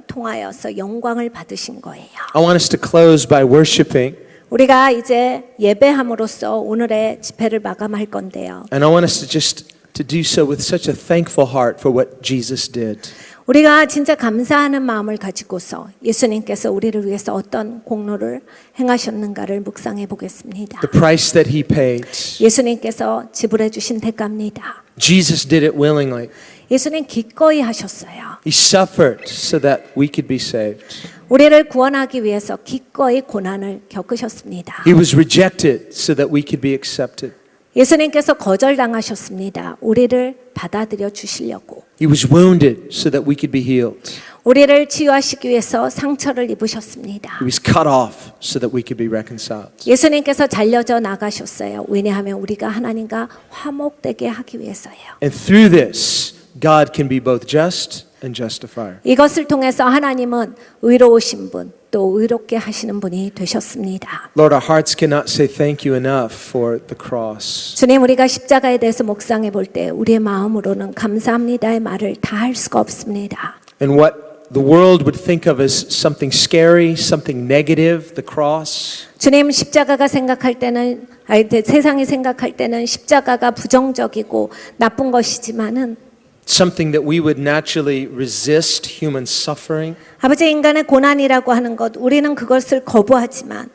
통하여서 영광을 받으신 거예요. I want us to close by worshiping. 우리가 이제 예배함으로써 오늘의 집회를 마감할 건데요. And I want us to just to do so with such a thankful heart for what Jesus did. 우리가 진짜 감사하는 마음을 가지고서 예수님께서 우리를 위해서 어떤 공로를 행하셨는가를 묵상해 보겠습니다. The price that he paid. 예수님께서 지불해 주신 대가입니다. Jesus did it willingly. 예수님 기꺼이 하셨어요. He suffered so that we could be saved. 우리를 구원하기 위해서 기꺼이 고난을 겪으셨습니다. He was rejected so that we could be accepted. 예수님께서 거절당하셨습니다. 우리를 받아들여 주시려고. He was wounded so that we could be healed. 우리를 치유하시기 위해서 상처를 입으셨습니다. He was cut off so that we could be reconciled. 예수님께서 잘려져 나가셨어요. 왜냐하면 우리가 하나님과 화목되게 하기 위해서요. And through this, God can be both just and justifier. 이것을 통해서 하나님은 의로우신 분, 또 의롭게 하시는 분이 되셨습니다. Lord, our hearts cannot say thank you enough for the cross. 주님, 우리가 십자가에 대해서 묵상해 볼 때 우리의 마음으로는 감사합니다의 말을 다 할 수가 없습니다. And what the world would think of as something scary, something negative, the cross. 주님 십자가가 생각할 때는 세상이 생각할 때는 십자가가 부정적이고 나쁜 것이지만은 Something that we would naturally resist human suffering. 아버지 인간의 고난이라고 하는 것 우리는 그것을 거부하지만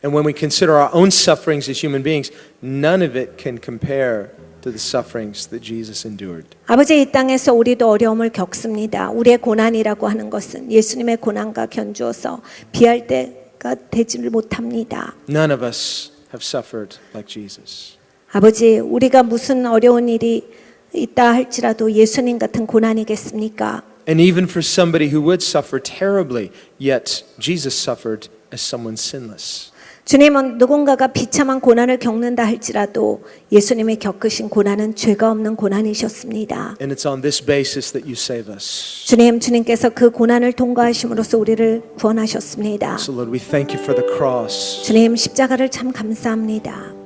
And when we consider our own sufferings as human beings, none of it can compare to the sufferings that Jesus endured. 아버지 이 땅에서 우리도 어려움을 겪습니다. 우리의 고난이라고 하는 것은 예수님의 고난과 견주어서 비할 때가 되지를 못합니다. None of us have suffered like Jesus. 아버지 우리가 무슨 어려운 일이 있다 할지라도 예수님 같은 고난이겠습니까? And even for somebody who would suffer terribly, yet Jesus suffered as someone sinless. 주님은 누군가가 비참한 고난을 겪는다 할지라도 예수님이 겪으신 고난은 죄가 없는 고난이셨습니다. And it's on this basis that you save us. 주님께서 그 고난을 통과하심으로써 우리를 구원하셨습니다. So Lord, we thank you for the cross. 주님 십자가를 참 감사합니다.